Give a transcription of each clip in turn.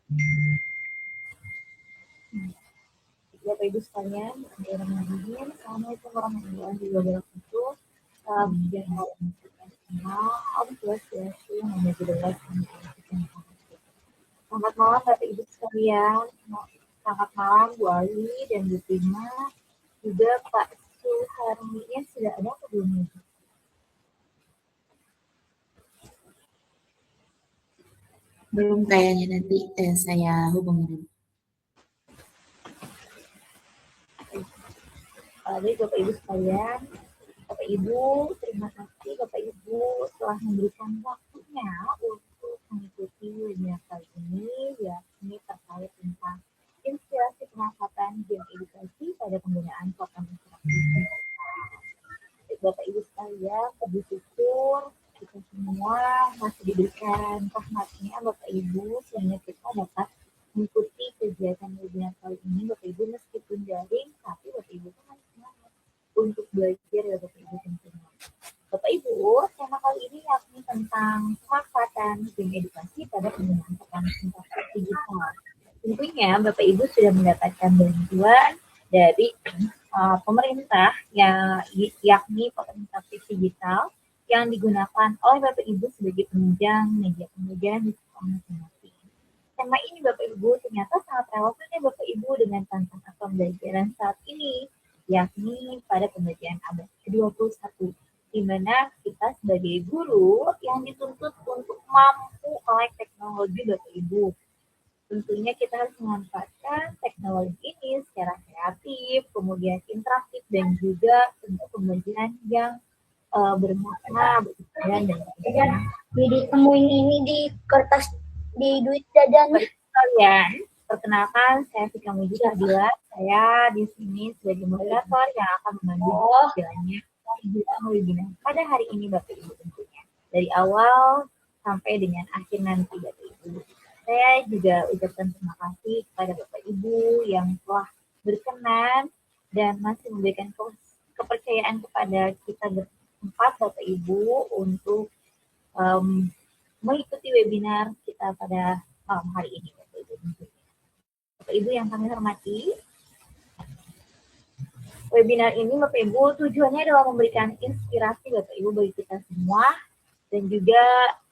Bapak Ibu sekalian, Assalamualaikum warahmatullahi wabarakatuh. Salam Selamat malam Bapak Ibu sekalian. Selamat malam Bu Ali dan Bu Prima. Juga Pak Suharminya sudah ada atau belum? Belum kayaknya, nanti saya hubungi dulu. Baik Bapak Ibu sekalian, Bapak Ibu, terima kasih Bapak Ibu telah memberikan waktunya untuk mengikuti webinar kali ini, yakni terkait tentang inspirasi pemanfaatan game edukasi pada penggunaan papan interaktif. Bapak Ibu sekalian, puji syukur kita semua masih diberikan rahmatnya Bapak Ibu sehingga kita dapat mengikuti kegiatan webinar kali ini Bapak Ibu meskipun daring, tapi Bapak Ibu masih semangat untuk belajar ya Bapak Ibu tentunya. Bapak Ibu, tema kali ini yakni tentang pemanfaatan game edukasi pada penggunaan papan interaktif digital. Tentunya Bapak Ibu sudah mendapatkan bantuan dari pemerintah yakni papan interaktif digital yang digunakan oleh Bapak Ibu sebagai penunjang media pembelajaran di sekolah masing-masing. Tema ini Bapak Ibu ternyata sangat relevan ya Bapak Ibu dengan tantangan pembelajaran saat ini, yakni pada pembelajaran abad ke-21, di mana kita sebagai guru yang dituntut untuk mampu melek teknologi Bapak Ibu. Tentunya kita harus memanfaatkan teknologi ini secara kreatif, kemudian interaktif, dan juga untuk pembelajaran yang bermakna, berkesan, dan sebagainya. Ditemuin ini di kertas di duit jajan. Kalian, perkenalkan saya Fika Mujib Adila. Saya di sini sebagai moderator yang akan membantu jalannya webinar pada hari ini Bapak Ibu tentunya. Dari awal sampai dengan akhir nanti Bapak Ibu. Saya juga ucapkan terima kasih kepada Bapak Ibu yang telah berkenan dan masih memberikan kepercayaan kepada kita berempat Bapak Ibu untuk mengikuti webinar kita pada malam hari ini Bapak Ibu. Bapak Ibu yang kami hormati, webinar ini Bapak Ibu tujuannya adalah memberikan inspirasi Bapak Ibu bagi kita semua dan juga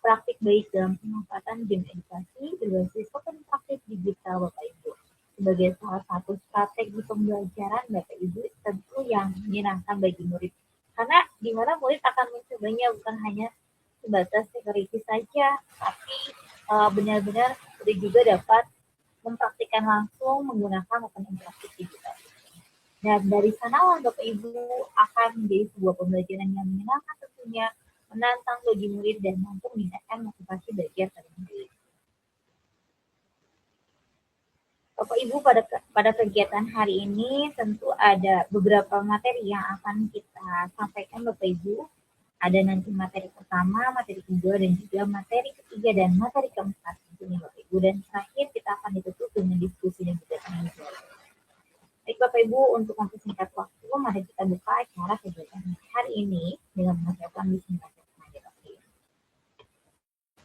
praktik baik dalam pemanfaatan game edukasi berbasis papan interaktif digital Bapak Ibu. Sebagai salah satu strategi pembelajaran Bapak Ibu tentu yang menyenangkan bagi murid. Karena di mana murid akan mencobanya bukan hanya sebatas teori saja, tapi benar-benar murid juga dapat mempraktikkan langsung menggunakan papan interaktif digital. Dan dari sanalah Bapak Ibu akan menjadi sebuah pembelajaran yang menyenangkan tentunya, menantang bagi murid dan mampu meningkatkan motivasi belajar pada murid. Bapak Ibu pada kegiatan hari ini tentu ada beberapa materi yang akan kita sampaikan Bapak Ibu. Ada nanti materi pertama, materi kedua, dan juga materi ketiga dan materi keempat tentunya Bapak Ibu. Dan terakhir kita akan ditutup dengan diskusi dan juga tanya jawab. Baik Bapak Ibu, untuk mempersingkat waktu, mari kita buka acara kegiatan hari ini dengan mengucapkan bismillah.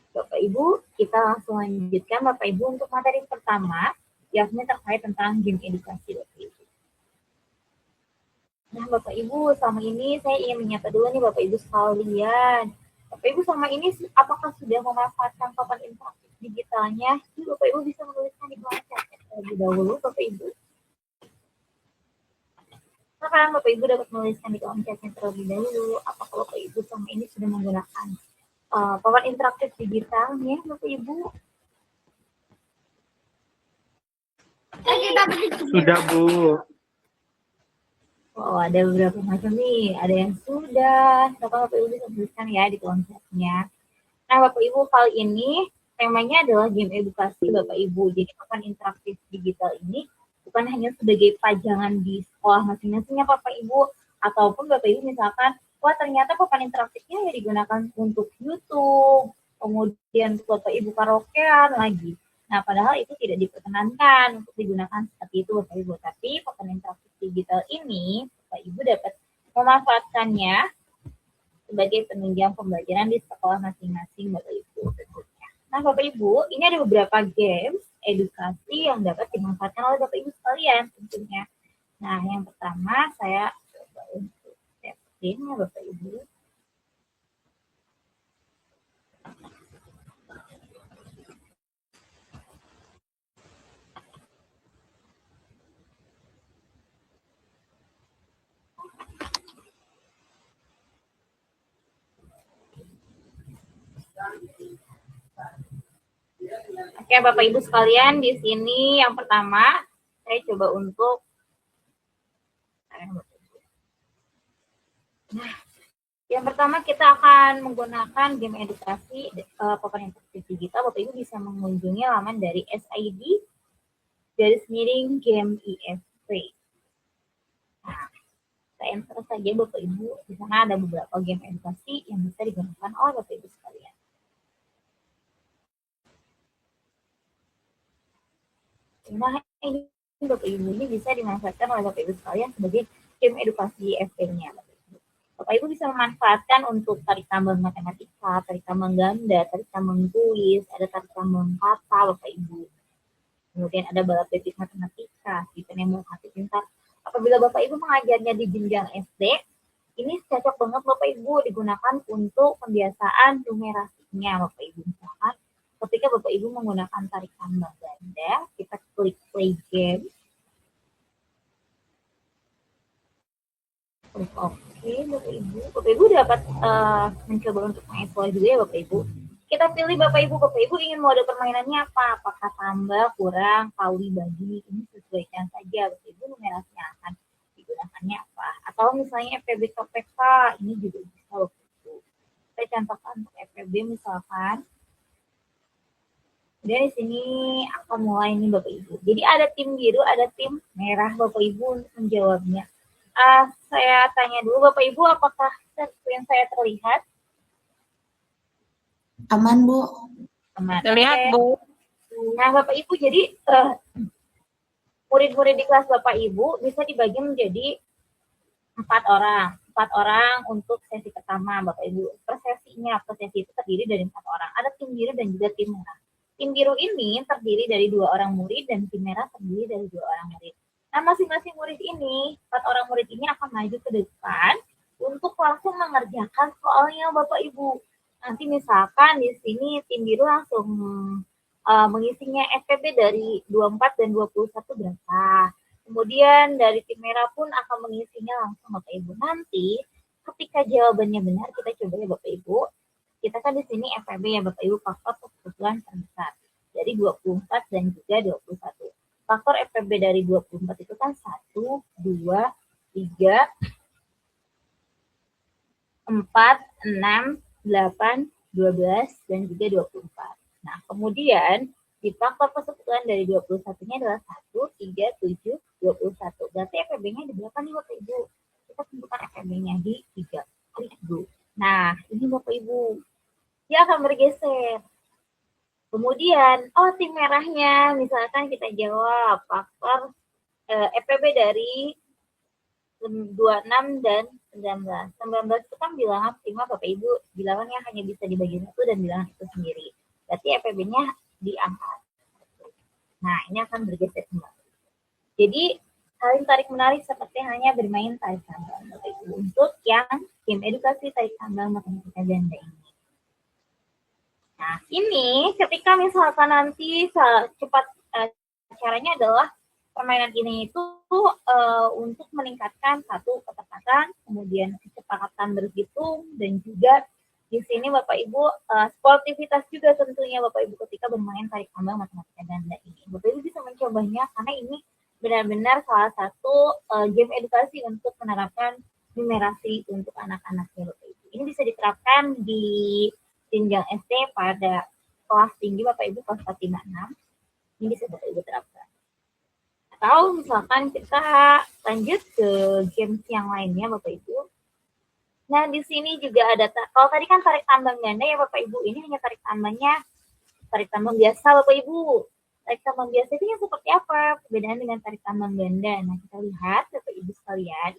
Bapak Ibu, kita langsung lanjutkan Bapak Ibu untuk materi pertama, yakni terkait tentang game edukasi Bapak Ibu. Nah Bapak Ibu, selama ini saya ingin menyapa dulu nih Bapak Ibu sekalian. Bapak Ibu selama ini apakah sudah memanfaatkan papan interaktif digitalnya? Jadi Bapak Ibu bisa menuliskan di kolom chat terlebih dahulu Bapak Ibu. Sekarang Bapak Ibu dapat menuliskan di kolom chatnya terlebih dahulu. Apakah Bapak Ibu selama ini sudah menggunakan papan interaktif digitalnya Bapak Ibu? Sudah Bu. Oh ada beberapa macam nih, ada yang sudah. Bapak Ibu bisa tuliskan ya di kolom chatnya. Nah Bapak Ibu kali ini temanya adalah game edukasi Bapak Ibu. Jadi papan interaktif digital ini bukan hanya sebagai pajangan di sekolah masing-masingnya Bapak Ibu, ataupun Bapak Ibu misalkan, wah ternyata papan interaktifnya ya digunakan untuk YouTube, kemudian Bapak Ibu karaokean lagi. Nah, padahal itu tidak diperkenankan untuk digunakan seperti itu Bapak Ibu. Tapi papan interaktif digital ini Bapak Ibu dapat memanfaatkannya sebagai penunjang pembelajaran di sekolah masing-masing Bapak Ibu. Nah Bapak Ibu, ini ada beberapa games edukasi yang dapat dimanfaatkan oleh Bapak Ibu sekalian tentunya. Nah, yang pertama saya coba untuk setting ya Bapak Ibu. Oke, Bapak Ibu sekalian, di sini yang pertama saya coba untuk yang pertama kita akan menggunakan game edukasi papan interaktif digital. Bapak Ibu bisa mengunjungi laman dari SID garis miring game IFP. Nah, kita enter saja Bapak Ibu. Di sana ada beberapa game edukasi yang bisa digunakan oleh Bapak Ibu sekalian. Nah, ini Bapak Ibu ini bisa dimanfaatkan oleh Bapak Ibu sekalian sebagai game edukasi IFP-nya. Bapak Ibu bisa memanfaatkan untuk tarik tambang matematika, tarik tambang ganda, tarik tambang kuis, ada tarik tambang kata Bapak Ibu. Kemudian ada balap basic matematika, sistem yang hati pintar. Apabila Bapak Ibu mengajarnya di jenjang SD, ini cocok banget Bapak Ibu digunakan untuk pembiasaan numerasinya Bapak Ibu. Misalkan ketika Bapak Ibu menggunakan tarik tambang ganda, kita klik play game. Oke, Bapak Ibu dapat mencoba untuk mengeksplor juga ya Bapak Ibu. Kita pilih Bapak Ibu ingin mode permainannya apa? Apakah tambah, kurang, kali, bagi, ini sesuaikan saja Bapak Ibu numerasinya akan digunakannya apa. Atau misalnya FPB TOPK, ini juga bisa Bapak Ibu. Saya contohkan untuk FPB misalkan. Dan di sini akan mulai nih Bapak Ibu. Jadi ada tim biru, ada tim merah Bapak Ibu untuk menjawabnya. Saya tanya dulu Bapak Ibu, apakah screen saya terlihat? Aman, Bu. Aman. Terlihat, Bu. Nah, Bapak Ibu, jadi murid-murid di kelas Bapak Ibu bisa dibagi menjadi 4 orang. 4 orang untuk sesi pertama, Bapak Ibu. Per sesi itu terdiri dari 4 orang. Ada tim biru dan juga tim merah. Tim biru ini terdiri dari 2 orang murid dan tim merah terdiri dari 2 orang murid. Nah, masing-masing murid ini, 4 orang murid ini akan maju ke depan untuk langsung mengerjakan soalnya Bapak Ibu. Nanti misalkan di sini tim biru langsung mengisinya FPB dari 24 dan 21 berapa. Kemudian dari tim merah pun akan mengisinya langsung Bapak Ibu. Nanti ketika jawabannya benar, kita coba ya Bapak Ibu. Kita kan di sini FPB ya Bapak Ibu, faktor kebetulan terbesar. Dari 24 dan juga 21. Faktor FPB dari 24 itu kan 1, 2, 3, 4, 6, 8, 12, dan juga 24. Nah, kemudian di faktor persekutuan dari 21-nya adalah 1, 3, 7, 21. Berarti FPB-nya di berapa nih Bapak Ibu? Kita tentukan FPB-nya di 3. Klik dulu. Nah, ini Bapak Ibu. Dia akan bergeser. Kemudian, tim merahnya, misalkan kita jawab faktor FPB dari 26 dan 19. 19 itu kan bilangan prima Bapak Ibu. Bilangannya hanya bisa dibagi 1 dan bilangan itu sendiri. Berarti FPB-nya diangkat. Nah, ini akan bergeser kembali. Jadi, saling tarik-menarik seperti hanya bermain tarik tambang Bapak Ibu. Untuk yang game edukasi tarik tambang matematika ganda ini. Nah, ini ketika misalkan nanti cepat caranya adalah permainan ini itu untuk meningkatkan satu ketepatan, kemudian kecepatan berhitung, dan juga di sini Bapak Ibu sportivitas juga tentunya Bapak Ibu ketika bermain tarik tambang matematika ganda ini. Bapak Ibu bisa mencobanya karena ini benar-benar salah satu game edukasi untuk menerapkan numerasi untuk anak-anaknya Bapak Ibu. Ini bisa diterapkan di jenjang SD pada kelas tinggi Bapak Ibu kelas 4, 5, 6. Ini bisa Bapak Ibu terapkan. Atau misalkan kita lanjut ke games yang lainnya Bapak Ibu. Nah, di sini juga ada, kalau tadi kan tarik tambang ganda ya Bapak Ibu, ini hanya tarik tambang biasa Bapak Ibu. Tarik tambang biasa itu yang seperti apa? Perbedaan dengan tarik tambang ganda. Nah, kita lihat Bapak Ibu sekalian.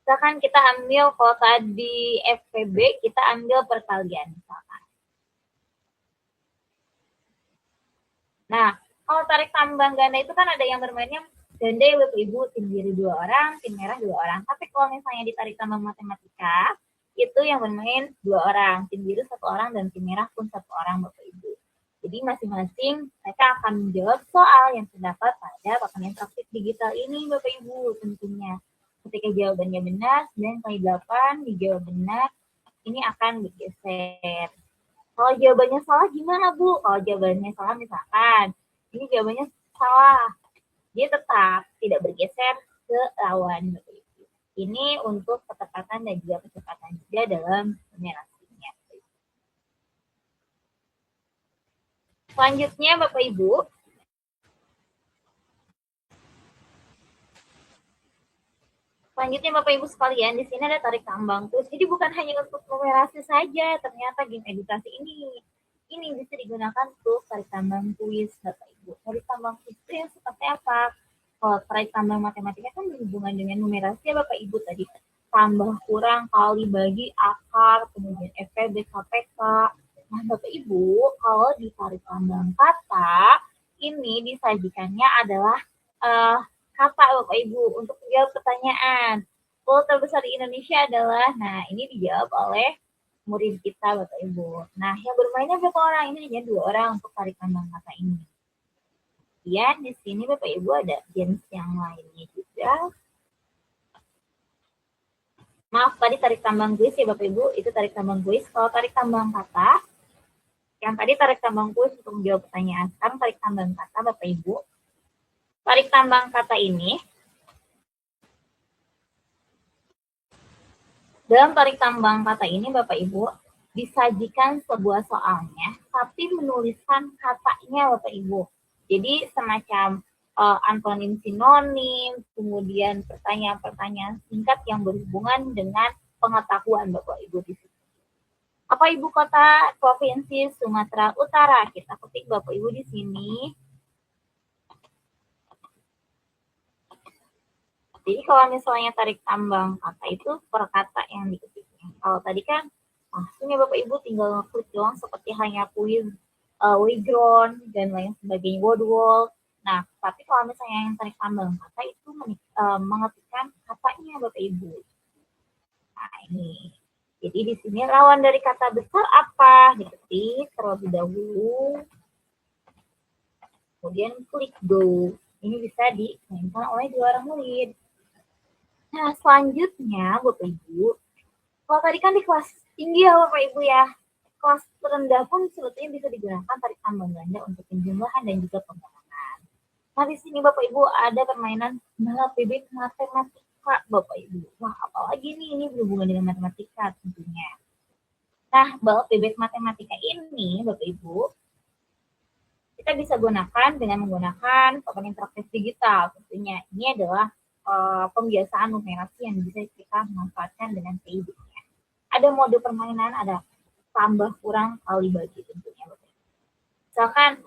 Misalkan kita ambil, kalau tadi FPB, kita ambil perkalian misalkan. Nah, kalau tarik tambang ganda itu kan ada yang bermainnya ganda ya Bapak Ibu, tim biru 2 orang, tim merah 2 orang. Tapi kalau misalnya ditarik tambang matematika, itu yang bermain 2 orang, tim biru 1 orang dan tim merah pun 1 orang Bapak Ibu. Jadi masing-masing mereka akan menjawab soal yang terdapat pada papan interaktif digital ini Bapak Ibu tentunya. Ketika jawabannya benar, 9 kali 8 dijawab benar, ini akan bergeser. Kalau jawabannya salah gimana Bu? Kalau jawabannya salah misalkan, ini jawabannya salah, dia tetap tidak bergeser ke lawan. Ini untuk ketepatan dan juga kecepatan juga dalam numerasinya. Selanjutnya Bapak Ibu, Bapak Ibu sekalian, di sini ada tarik tambang terus. Jadi bukan hanya untuk numerasi saja, ternyata game edukasi ini bisa digunakan untuk tarik tambang kuis Bapak Ibu. Tarik tambang kuis itu yang seperti apa? Kalau tarik tambang matematika kan berhubungan dengan numerasi ya Bapak Ibu tadi. Tambah, kurang, kali, bagi, akar, kemudian FPB, KPK. Nah Bapak Ibu, kalau di tarik tambang kata, ini disajikannya adalah kata Bapak Ibu untuk menjawab pertanyaan. Pulau terbesar di Indonesia adalah, nah ini dijawab oleh murid kita Bapak Ibu. Nah yang bermainnya berapa orang? Ini hanya 2 orang untuk tarik tambang kata ini. Kemudian di sini Bapak Ibu ada games yang lainnya juga. Maaf tadi tarik tambang kuis ya Bapak Ibu, itu tarik tambang kuis. Kalau tarik tambang kata, yang tadi tarik tambang kuis untuk menjawab pertanyaan. Sekarang tarik tambang kata Bapak Ibu. Tarik tambang kata ini, dalam tarik tambang kata ini Bapak Ibu, disajikan sebuah soalnya, tapi menuliskan katanya Bapak Ibu. Jadi semacam antonim sinonim, kemudian pertanyaan-pertanyaan singkat yang berhubungan dengan pengetahuan Bapak Ibu di situ. Apa ibu kota provinsi Sumatera Utara? Kita ketik Bapak Ibu di sini. Jadi kalau misalnya tarik tambang kata itu per kata yang diketiknya. Kalau tadi kan langsung ya Bapak Ibu tinggal klik doang seperti hanya kuis, Wayground dan lain sebagainya, Wordwall. Nah, tapi kalau misalnya yang tarik tambang kata itu mengetikkan katanya Bapak Ibu. Nah ini. Jadi di sini lawan dari kata besar apa? Diketik terlebih dahulu. Kemudian klik go. Ini bisa dimainkan oleh 2 orang murid. Nah, selanjutnya Bapak Ibu, kalau tadi kan di kelas tinggi ya Bapak Ibu ya, kelas terendah pun sebetulnya bisa digunakan tarik tambang ganda untuk penjumlahan dan juga pengulangan. Nah, di sini Bapak Ibu ada permainan balap bebek matematika Bapak Ibu. Wah, apalagi nih, ini berhubungan dengan matematika tentunya. Nah, balap bebek matematika ini Bapak Ibu, kita bisa gunakan dengan menggunakan papan interaktif digital tentunya. Ini adalah pembiasaan numerasi yang bisa kita manfaatkan dengan PID-nya. Ada mode permainan, ada tambah, kurang, kali, bagi tentunya. Misalkan,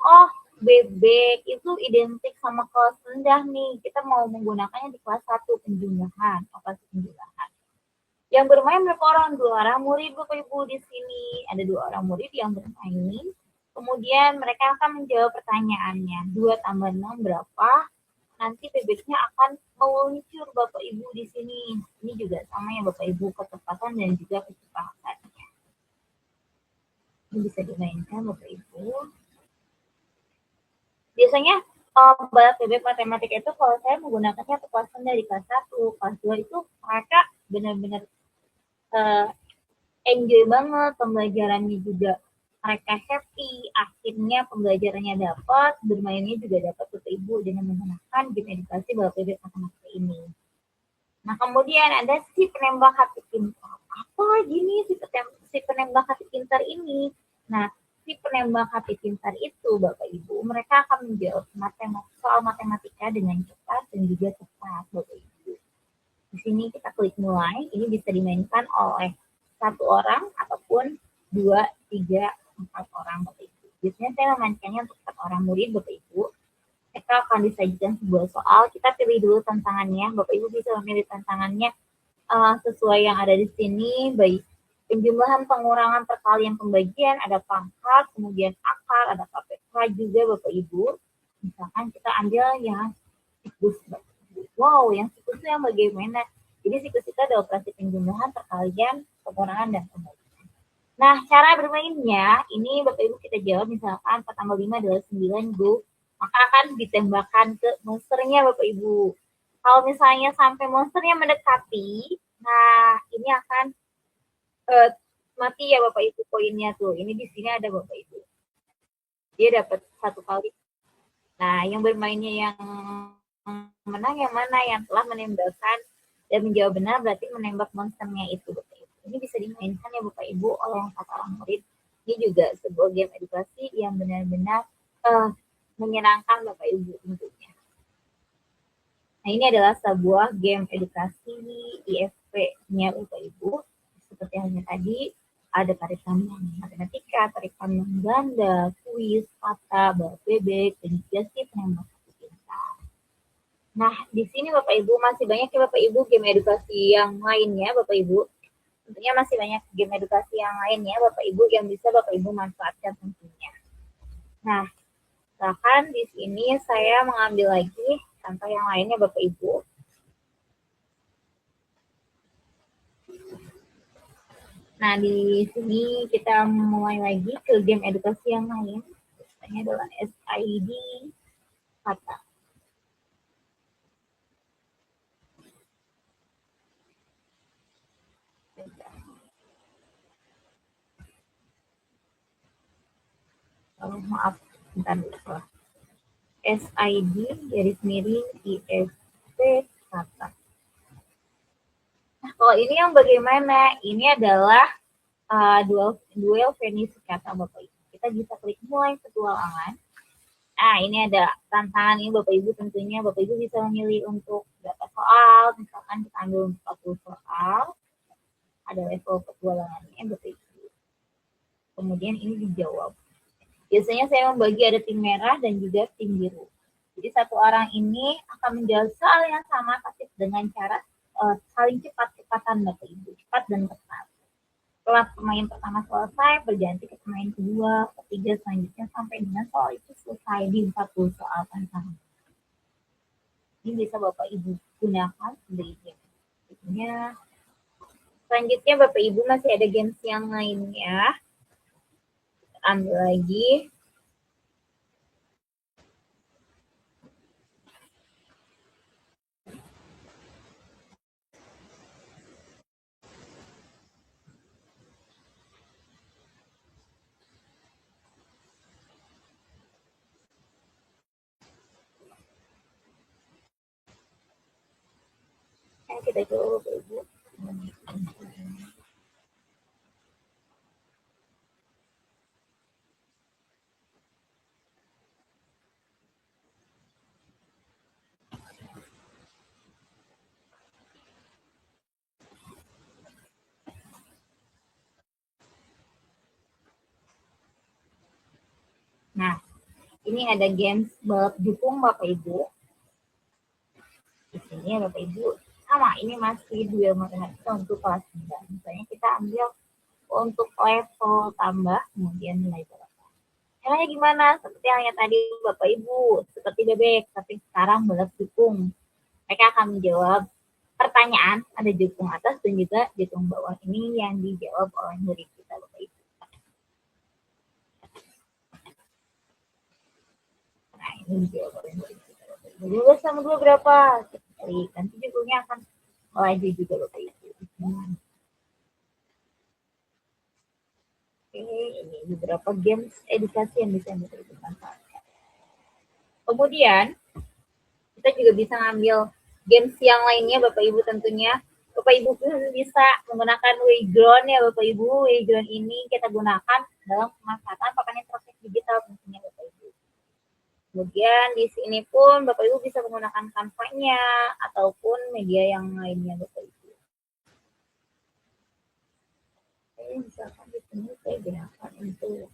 bebek itu identik sama kelas rendah nih, kita mau menggunakannya di kelas 1 penjumlahan, operasi penjumlahan. Yang bermain berapa orang? 2 orang murid Bapak Ibu di sini. Ada 2 orang murid yang bermain. Kemudian mereka akan menjawab pertanyaannya. 2 tambah 6 berapa? Nanti bebeknya akan meluncur Bapak Ibu di sini. Ini juga sama ya Bapak Ibu, ketepatan dan juga kecepatannya. Ini bisa dimainkan Bapak Ibu. Biasanya balap bebek matematika itu kalau saya menggunakannya untuk kelas rendah di kelas 1, kelas 2 itu mereka benar-benar enjoy banget, pembelajarannya juga mereka happy, akhirnya pembelajarannya dapat, bermainnya juga dapat Bapak Ibu dengan menggunakan game edukasi balap bebek matematika ini. Nah kemudian ada si penembak hati pintar. Apa lagi nih si penembak hati pintar ini? Nah si penembak hati pintar itu Bapak Ibu, mereka akan menjawab soal matematika dengan cepat dan juga tepat Bapak Ibu. Di sini kita klik mulai, ini bisa dimainkan oleh 1 orang ataupun 2, 3, 4 orang Bapak Ibu. Biasanya saya memainkannya untuk 4 orang murid Bapak Ibu. Kita akan disajikan sebuah soal, kita pilih dulu tantangannya. Bapak Ibu bisa memilih tantangannya sesuai yang ada di sini, baik penjumlahan, pengurangan, perkalian, pembagian, ada pangkat, kemudian akar, ada KPK, bisa juga Bapak Ibu, misalkan kita ambil yang siklus. Wow, yang siklus itu yang bagaimana? Jadi siklus itu ada operasi penjumlahan, perkalian, pengurangan, dan pembalikan. Nah, cara bermainnya, ini Bapak Ibu kita jawab misalkan 4 tambah 5 adalah 9, Bu. Maka akan ditembakkan ke monsternya Bapak Ibu. Kalau misalnya sampai monsternya mendekati, nah ini akan mati ya Bapak Ibu poinnya tuh. Ini di sini ada Bapak Ibu. Dia dapat 1 kali. Nah, yang bermainnya yang menang yang mana? Yang telah menembakkan dan menjawab benar berarti menembak monsternya itu Bapak Ibu. Ini bisa dimainkan ya Bapak Ibu oleh 4 orang murid. Ini juga sebuah game edukasi yang benar-benar menyenangkan Bapak Ibu tentunya. Nah, ini adalah sebuah game edukasi IFP-nya Bapak Ibu. Seperti halnya tadi, ada tarik tambang matematika, tarik tambang ganda, kuis, kata, balas bebek, dan juga sih penembak cinta. Nah, di sini Bapak Ibu masih banyak ya Bapak Ibu game edukasi yang lainnya Bapak Ibu. Tentunya masih banyak game edukasi yang lainnya Bapak Ibu yang bisa Bapak Ibu manfaatkan tentunya. Nah, bahkan di sini saya mengambil lagi contoh yang lainnya Bapak Ibu. Nah, di sini kita mulai lagi ke game edukasi yang lain. Ini adalah SID kata. Oh, maaf, bentar dulu. SID garis miring IFP kata. Nah, kalau ini yang bagaimana? Ini adalah duel Venisi kata Bapak Ibu. Kita bisa klik mulai petualangan. Nah, ini ada tantangan ini Bapak Ibu tentunya Bapak Ibu bisa memilih untuk berapa soal, misalkan kita ambil 40 soal, ada level petualangannya Bapak Ibu. Kemudian ini dijawab. Biasanya saya membagi ada tim merah dan juga tim biru. Jadi satu orang ini akan menjawab soal yang sama tapi dengan cara saling cepat-cepatan Bapak Ibu, cepat dan tepat. Setelah pemain pertama selesai, berganti ke pemain kedua, ketiga, selanjutnya sampai dengan soal itu selesai di 40 soal tantangan. Ini bisa Bapak Ibu gunakan sebagai game. Selanjutnya Bapak Ibu masih ada games yang lainnya. Ambil lagi. Kita coba Bapak Ibu. Nah, ini ada games balap jukung Bapak Ibu. Di sini Bapak Ibu sama, ini masih duel matematika untuk kelas 9. Misalnya kita ambil untuk level tambah, kemudian nilai berapa. Caranya gimana? Seperti halnya tadi Bapak Ibu, seperti bebek, tapi sekarang balap jukung. Mereka akan menjawab pertanyaan, ada jukung atas dan juga jukung bawah. Ini yang dijawab oleh murid kita Bapak Ibu. Nah, ini dijawab oleh murid kita Bapak Ibu. 12 sama 2 berapa? Klik. Nanti jukungnya akan melaju juga Bapak Ibu. Oke, ini beberapa games edukasi yang bisa Bapak Ibu manfaatkan. Kemudian, kita juga bisa ngambil games yang lainnya Bapak Ibu tentunya. Bapak Ibu bisa menggunakan Wayground ya Bapak Ibu. Wayground ini kita gunakan dalam pemanfaatan papan interaktif digital tentunya Bapak Ibu. Kemudian di sini pun Bapak Ibu bisa menggunakan kampanye ataupun media yang lainnya Bapak Ibu. Misalkan di sini saya gunakan untuk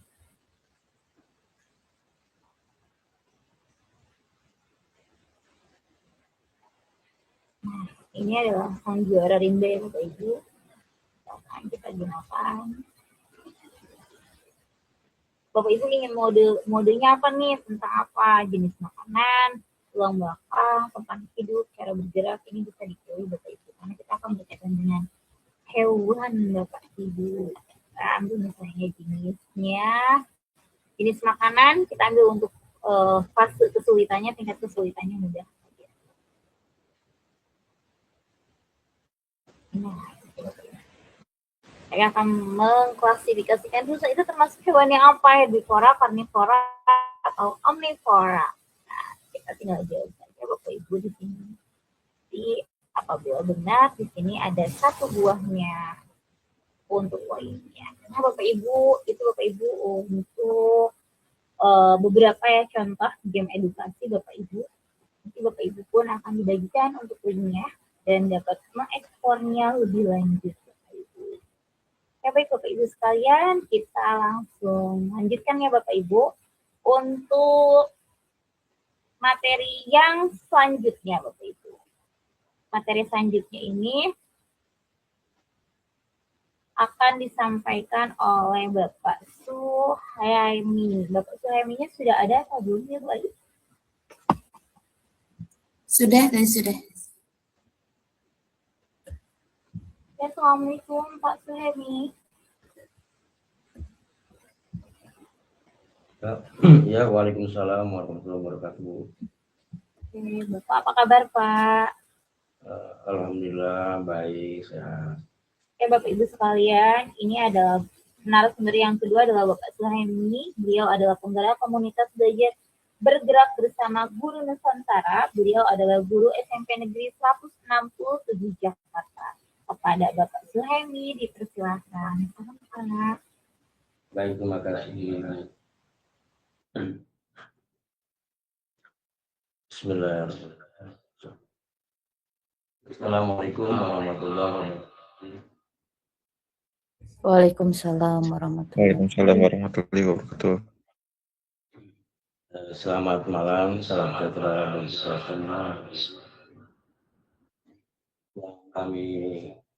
nah, ini adalah sang juara rimba ya Bapak Ibu. Misalkan kita gunakan Bapak Ibu ingin modenya apa nih, tentang apa, jenis makanan, tulang belakang, tempat hidup, cara bergerak, ini bisa dipilih Bapak Ibu karena kita akan berkaitan dengan hewan Bapak Ibu. Kita ambil misalnya jenis makanan kita ambil untuk fase kesulitannya, tingkat kesulitannya mudah. Nah, saya akan mengklasifikasikan dulu itu termasuk hewan yang apa, herbivora, karnivora, atau omnivora. Nah, kita tinggal jawab saja Bapak Ibu di sini. Jadi apabila benar di sini ada satu buahnya untuk poinnya. Nah Bapak Ibu, itu Bapak Ibu untuk beberapa ya contoh game edukasi Bapak Ibu. Nanti Bapak Ibu pun akan dibagikan untuk linknya dan dapat mengeksplornya lebih lanjut. Ya baik Bapak Ibu sekalian, kita langsung lanjutkan ya Bapak Ibu untuk materi yang selanjutnya Bapak Ibu. Materi selanjutnya ini akan disampaikan oleh Bapak Suhaimi. Bapak Suhaiminya sudah ada atau belum ya Bapak Ibu? Sudah dan sudah. Assalamualaikum Pak Suhaimi. Ya, waalaikumsalam warahmatullahi wabarakatuh. Oke, Bapak apa kabar Pak? Alhamdulillah baik, sehat. Oke Bapak Ibu sekalian, ini adalah narasumber yang kedua adalah Bapak Suhaimi. Beliau adalah penggerak komunitas belajar bergerak bersama Guru Nusantara. Beliau adalah guru SMP Negeri 167 Jakarta. Kepada Bapak Suhaimi dipersilakan. Baik, terima kasih. Bismillahirrahmanirrahim. Assalamualaikum warahmatullahi wabarakatuh. Waalaikumsalam warahmatullahi wabarakatuh. Selamat malam, salam sejahtera bagi kita semua. Yang kami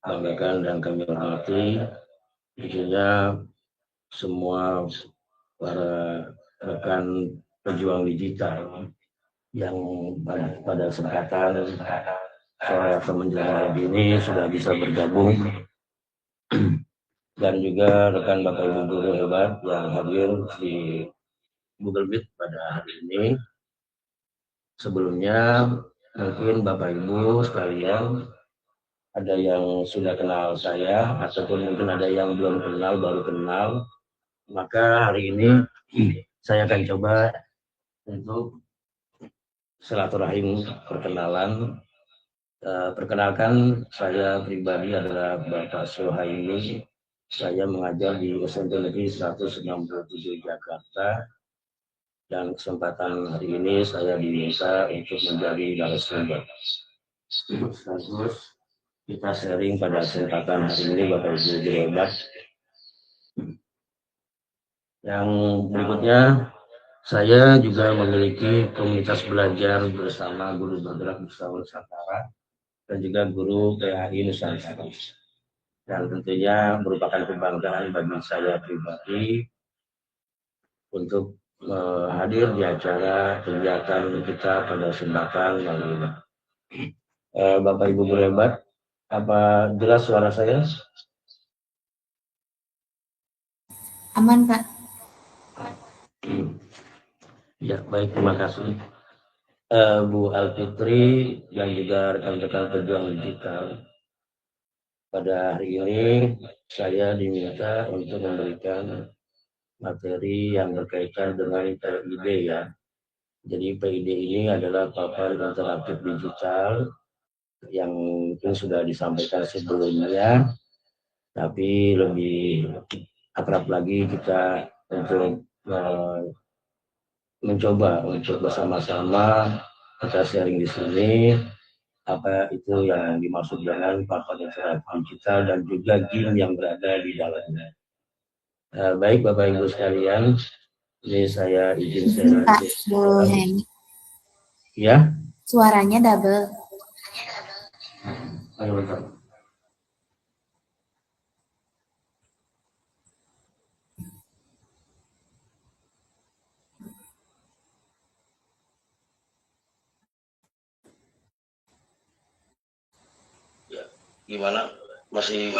banggakan dan kami hormati, tentunya semua para rekan pejuang digital yang pada kesempatan sore atau menjelang malam ini sudah bisa bergabung, dan juga rekan Bapak Ibu guru hebat yang hadir di Google Meet pada hari ini. Sebelumnya mungkin Bapak Ibu sekalian ada yang sudah kenal saya ataupun mungkin ada yang belum kenal, baru kenal. Maka hari ini saya akan coba untuk silaturahim perkenalan. Perkenalkan, saya pribadi adalah Bapak Suhaimi. Saya mengajar di SMP Negeri 167 Jakarta. Dan kesempatan hari ini saya diminta untuk menjadi narasumber. Terus kita sharing pada kesempatan hari ini Bapak Ibu guru hebat. Yang berikutnya, saya juga memiliki komunitas belajar bersama Guru Bergerak Bersama Nusantara dan juga guru PAI Nusantara. Dan tentunya merupakan kebanggaan bagi saya pribadi untuk hadir di acara kegiatan kita pada kesempatan kali ini. Bapak Ibu guru hebat, apa jelas suara saya? Aman Pak. Ya, baik, terima kasih. Bu Alfitri dan juga rekan-rekan pejuang digital. Pada hari ini saya diminta untuk memberikan materi yang berkaitan dengan PID ya. Jadi PID ini adalah papan interaktif digital yang mungkin sudah disampaikan sebelumnya, tapi lebih akrab lagi kita untuk mencoba untuk bersama-sama kita sharing di sini apa itu yang dimaksud dengan papan interaktif digital dan juga game yang berada di dalamnya. Baik Bapak Ibu sekalian, ini saya izin share. Pak Suhaimi. Ya. Suaranya double. Ayo, Gimana? Masih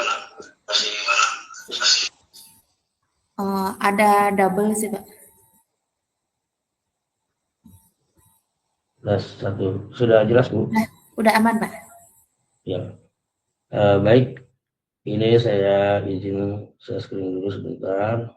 Ada double sih Pak. satu. Sudah jelas, Bu? Udah aman Pak. Ya. Baik. Ini saya izin saya screen dulu sebentar.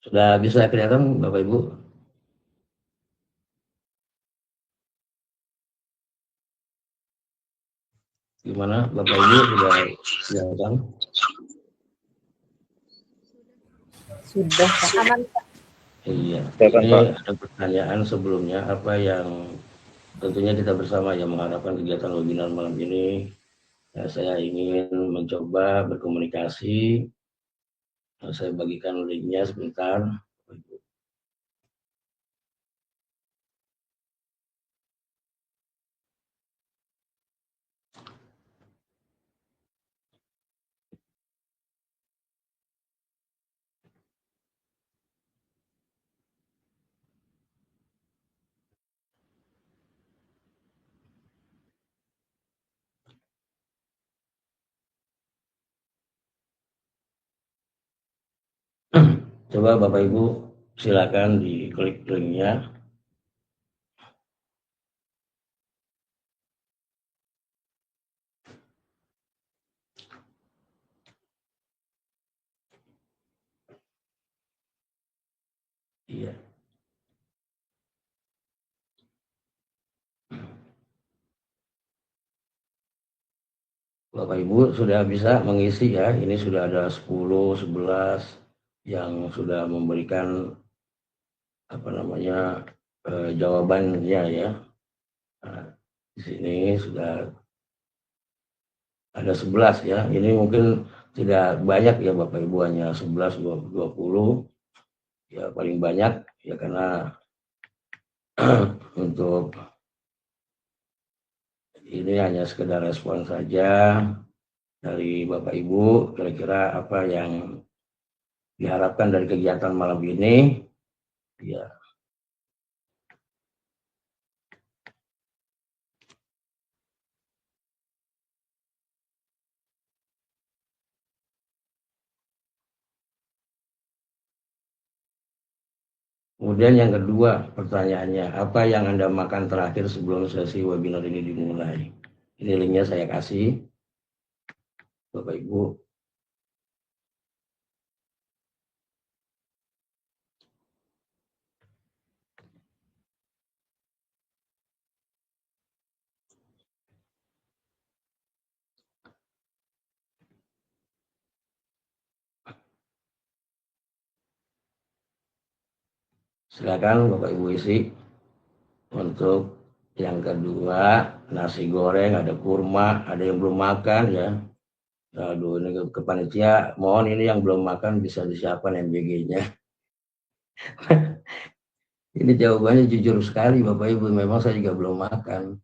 Sudah bisa kelihatan Bapak Ibu? Gimana Bapak Ibu sudah kelihatan? Sudah Pak. Aman Pak. Iya. Silakan, Ini Pak. ada pertanyaan sebelumnya apa yang tentunya kita bersama yang mengharapkan kegiatan webinar malam ini. Saya ingin mencoba berkomunikasi. Saya bagikan linknya sebentar. Coba Bapak Ibu silakan diklik linknya. Iya. Bapak Ibu sudah bisa mengisi ya. Ini sudah ada 10, 11 yang sudah memberikan jawabannya ya. Nah, di sini sudah ada 11 ya. Ini mungkin tidak banyak ya Bapak Ibu, hanya 11, 20 ya paling banyak ya, karena untuk ini hanya sekedar respon saja dari Bapak Ibu, kira-kira apa yang diharapkan dari kegiatan malam ini ya. Kemudian yang kedua pertanyaannya, apa yang Anda makan terakhir sebelum sesi webinar ini dimulai? Ini linknya saya kasih Bapak Ibu. Silakan Bapak Ibu isi. Untuk yang kedua, nasi goreng, ada kurma, ada yang belum makan ya. Aduh, ini ke panitia, mohon ini yang belum makan bisa disiapkan MBG-nya. Ini jawabannya jujur sekali Bapak Ibu, memang saya juga belum makan.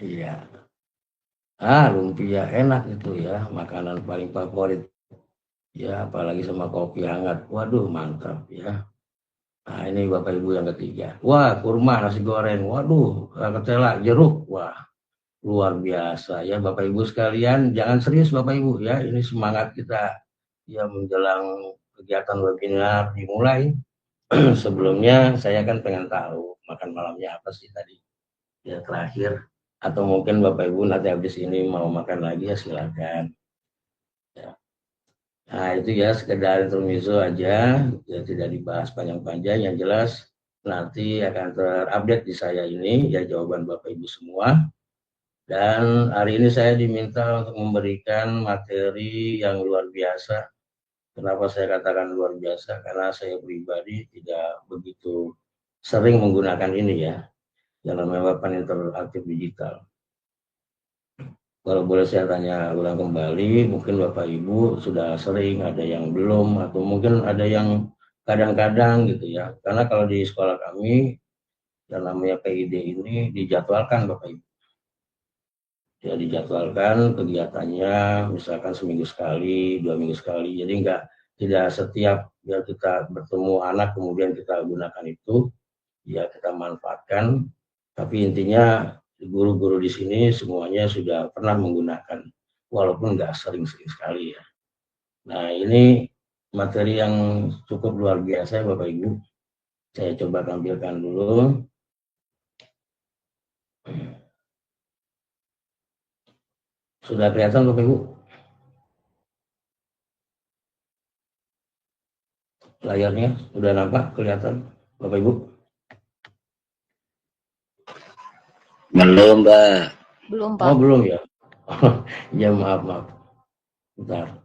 Iya. Lumpia enak itu ya, makanan paling favorit. Ya, apalagi sama kopi hangat. Waduh, mantap ya. Nah, ini Bapak Ibu yang ketiga. Wah, kurma, nasi goreng. Waduh, ketela, jeruk. Wah, luar biasa ya Bapak Ibu sekalian. Jangan serius Bapak Ibu ya. Ini semangat kita ya menjelang kegiatan webinar dimulai. sebelumnya saya kan pengen tahu makan malamnya apa sih tadi ya terakhir, atau mungkin Bapak Ibu nanti habis ini mau makan lagi ya silakan. Ya. Nah itu ya sekedar intermezzo aja, ya tidak dibahas panjang-panjang. Yang jelas nanti akan terupdate di saya ini ya jawaban Bapak Ibu semua. Dan hari ini saya diminta untuk memberikan materi yang luar biasa. Kenapa saya katakan luar biasa? Karena saya pribadi tidak begitu sering menggunakan ini ya, yang namanya papan interaktif digital. Kalau boleh saya tanya ulang kembali, mungkin Bapak Ibu sudah sering, ada yang belum, atau mungkin ada yang kadang-kadang gitu ya. Karena kalau di sekolah kami, yang namanya PID ini dijadwalkan Bapak Ibu. Ya dijadwalkan kegiatannya, misalkan seminggu sekali, 2 minggu sekali. Jadi tidak setiap ya kita bertemu anak kemudian kita gunakan itu, ya kita manfaatkan. Tapi intinya guru-guru di sini semuanya sudah pernah menggunakan, walaupun nggak sering-sering sekali ya. Nah ini materi yang cukup luar biasa Bapak Ibu. Saya coba tampilkan dulu. Sudah kelihatan Bapak Ibu? Layarnya sudah nampak kelihatan Bapak Ibu? Belum, Mbak. Belum, Oh Pak. belum ya? Ya maaf. Bentar.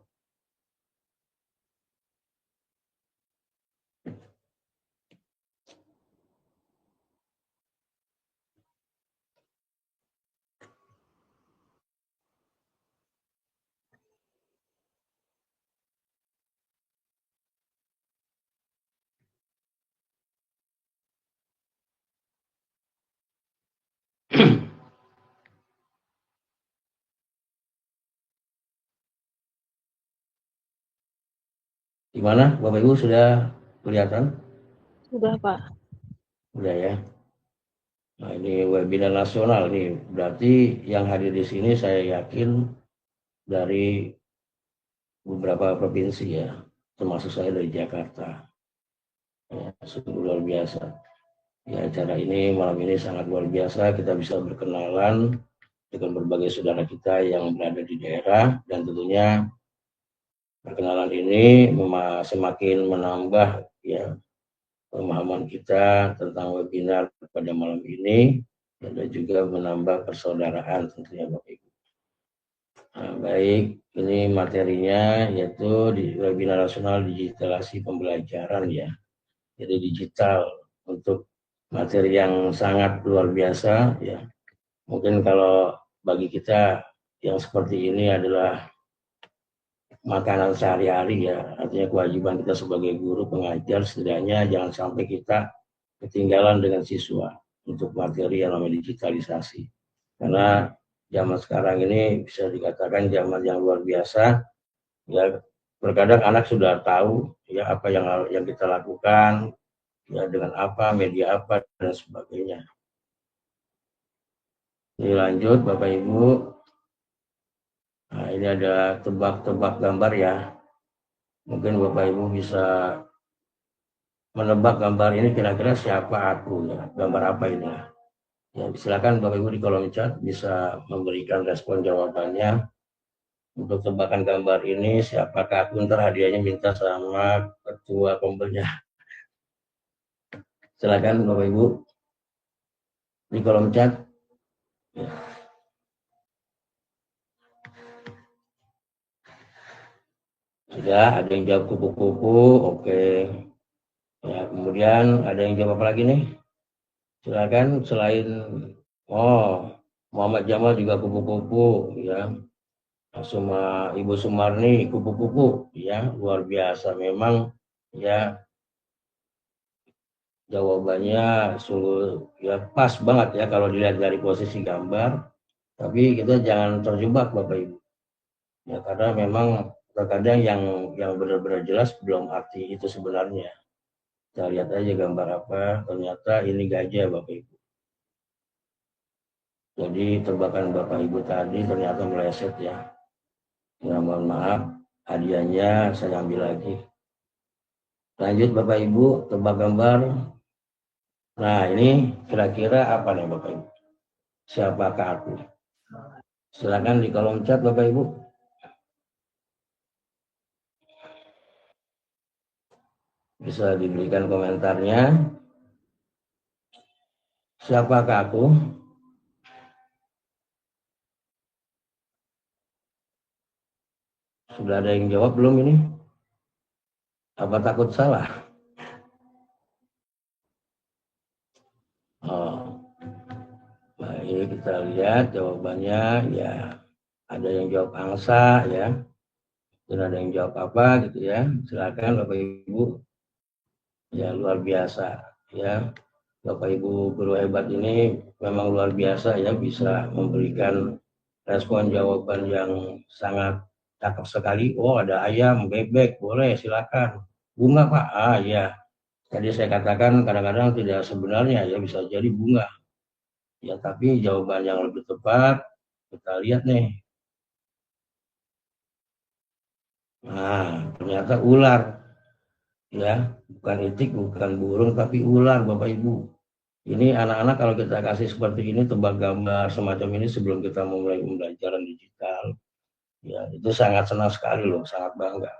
Gimana Bapak Ibu sudah kelihatan? Sudah, Pak. Udah ya. Nah ini webinar nasional nih. Berarti yang hadir di sini saya yakin dari beberapa provinsi ya, termasuk saya dari Jakarta. Ya, sungguh luar biasa. Ya acara ini malam ini sangat luar biasa. Kita bisa berkenalan dengan berbagai saudara kita yang berada di daerah, dan tentunya perkenalan ini semakin menambah ya pemahaman kita tentang webinar pada malam ini, dan juga menambah persaudaraan tentunya Bapak Ibu. Nah, baik, ini materinya yaitu di webinar nasional digitalisasi pembelajaran ya. Jadi digital untuk materi yang sangat luar biasa ya. Mungkin kalau bagi kita yang seperti ini adalah makanan sehari-hari ya, artinya kewajiban kita sebagai guru pengajar setidaknya jangan sampai kita ketinggalan dengan siswa untuk materi yang namanya digitalisasi. Karena zaman sekarang ini bisa dikatakan zaman yang luar biasa ya, terkadang anak sudah tahu ya apa yang kita lakukan ya, dengan apa, media apa dan sebagainya. Ini lanjut Bapak Ibu. Nah, ini ada tebak-tebak gambar ya. Mungkin Bapak Ibu bisa menebak gambar ini kira-kira siapa aku ya, gambar apa ini. Ya, silakan Bapak Ibu di kolom chat bisa memberikan respon jawabannya. Untuk tebakan gambar ini siapakah aku, ntar hadiahnya minta sama ketua pembelinya. Silakan Bapak Ibu di kolom chat. Sudah ada yang jawab kupu-kupu, oke. Ya, kemudian ada yang jawab apa lagi nih? Silakan selain Muhammad Jamal juga kupu-kupu ya. Ibu Sumarni kupu-kupu ya, luar biasa memang ya, jawabannya sungguh ya pas banget ya kalau dilihat dari posisi gambar. Tapi kita jangan terjebak Bapak Ibu ya, karena memang terkadang yang benar-benar jelas belum arti itu sebenarnya. Kita lihat aja gambar apa, ternyata ini gajah Bapak Ibu. Jadi tebakan Bapak Ibu tadi ternyata meleset ya. Ya mohon maaf, hadiahnya saya ambil lagi. Lanjut Bapak Ibu, tebak gambar. Nah, ini kira-kira apa nih Bapak Ibu? Siapakah aku? Silakan di kolom chat Bapak Ibu. Bisa diberikan komentarnya. Siapakah aku? Sudah ada yang jawab belum ini? Apa takut salah? Oh, baik, kita lihat jawabannya. Ya, ada yang jawab angsa ya, dan ada yang jawab apa gitu ya. Silakan Bapak Ibu. Ya, luar biasa ya. Bapak Ibu guru hebat ini memang luar biasa ya, bisa memberikan respon jawaban yang sangat cakep sekali. Oh, ada ayam, bebek, boleh silakan. Bunga Pak, ya. Tadi saya katakan kadang-kadang tidak sebenarnya ya, bisa jadi bunga. Ya, tapi jawaban yang lebih tepat kita lihat nih. Nah, ternyata ular. Ya, bukan itik, bukan burung, tapi ular Bapak Ibu. Ini anak-anak kalau kita kasih seperti ini, tebak gambar semacam ini sebelum kita memulai pembelajaran digital, ya itu sangat senang sekali loh, sangat bangga.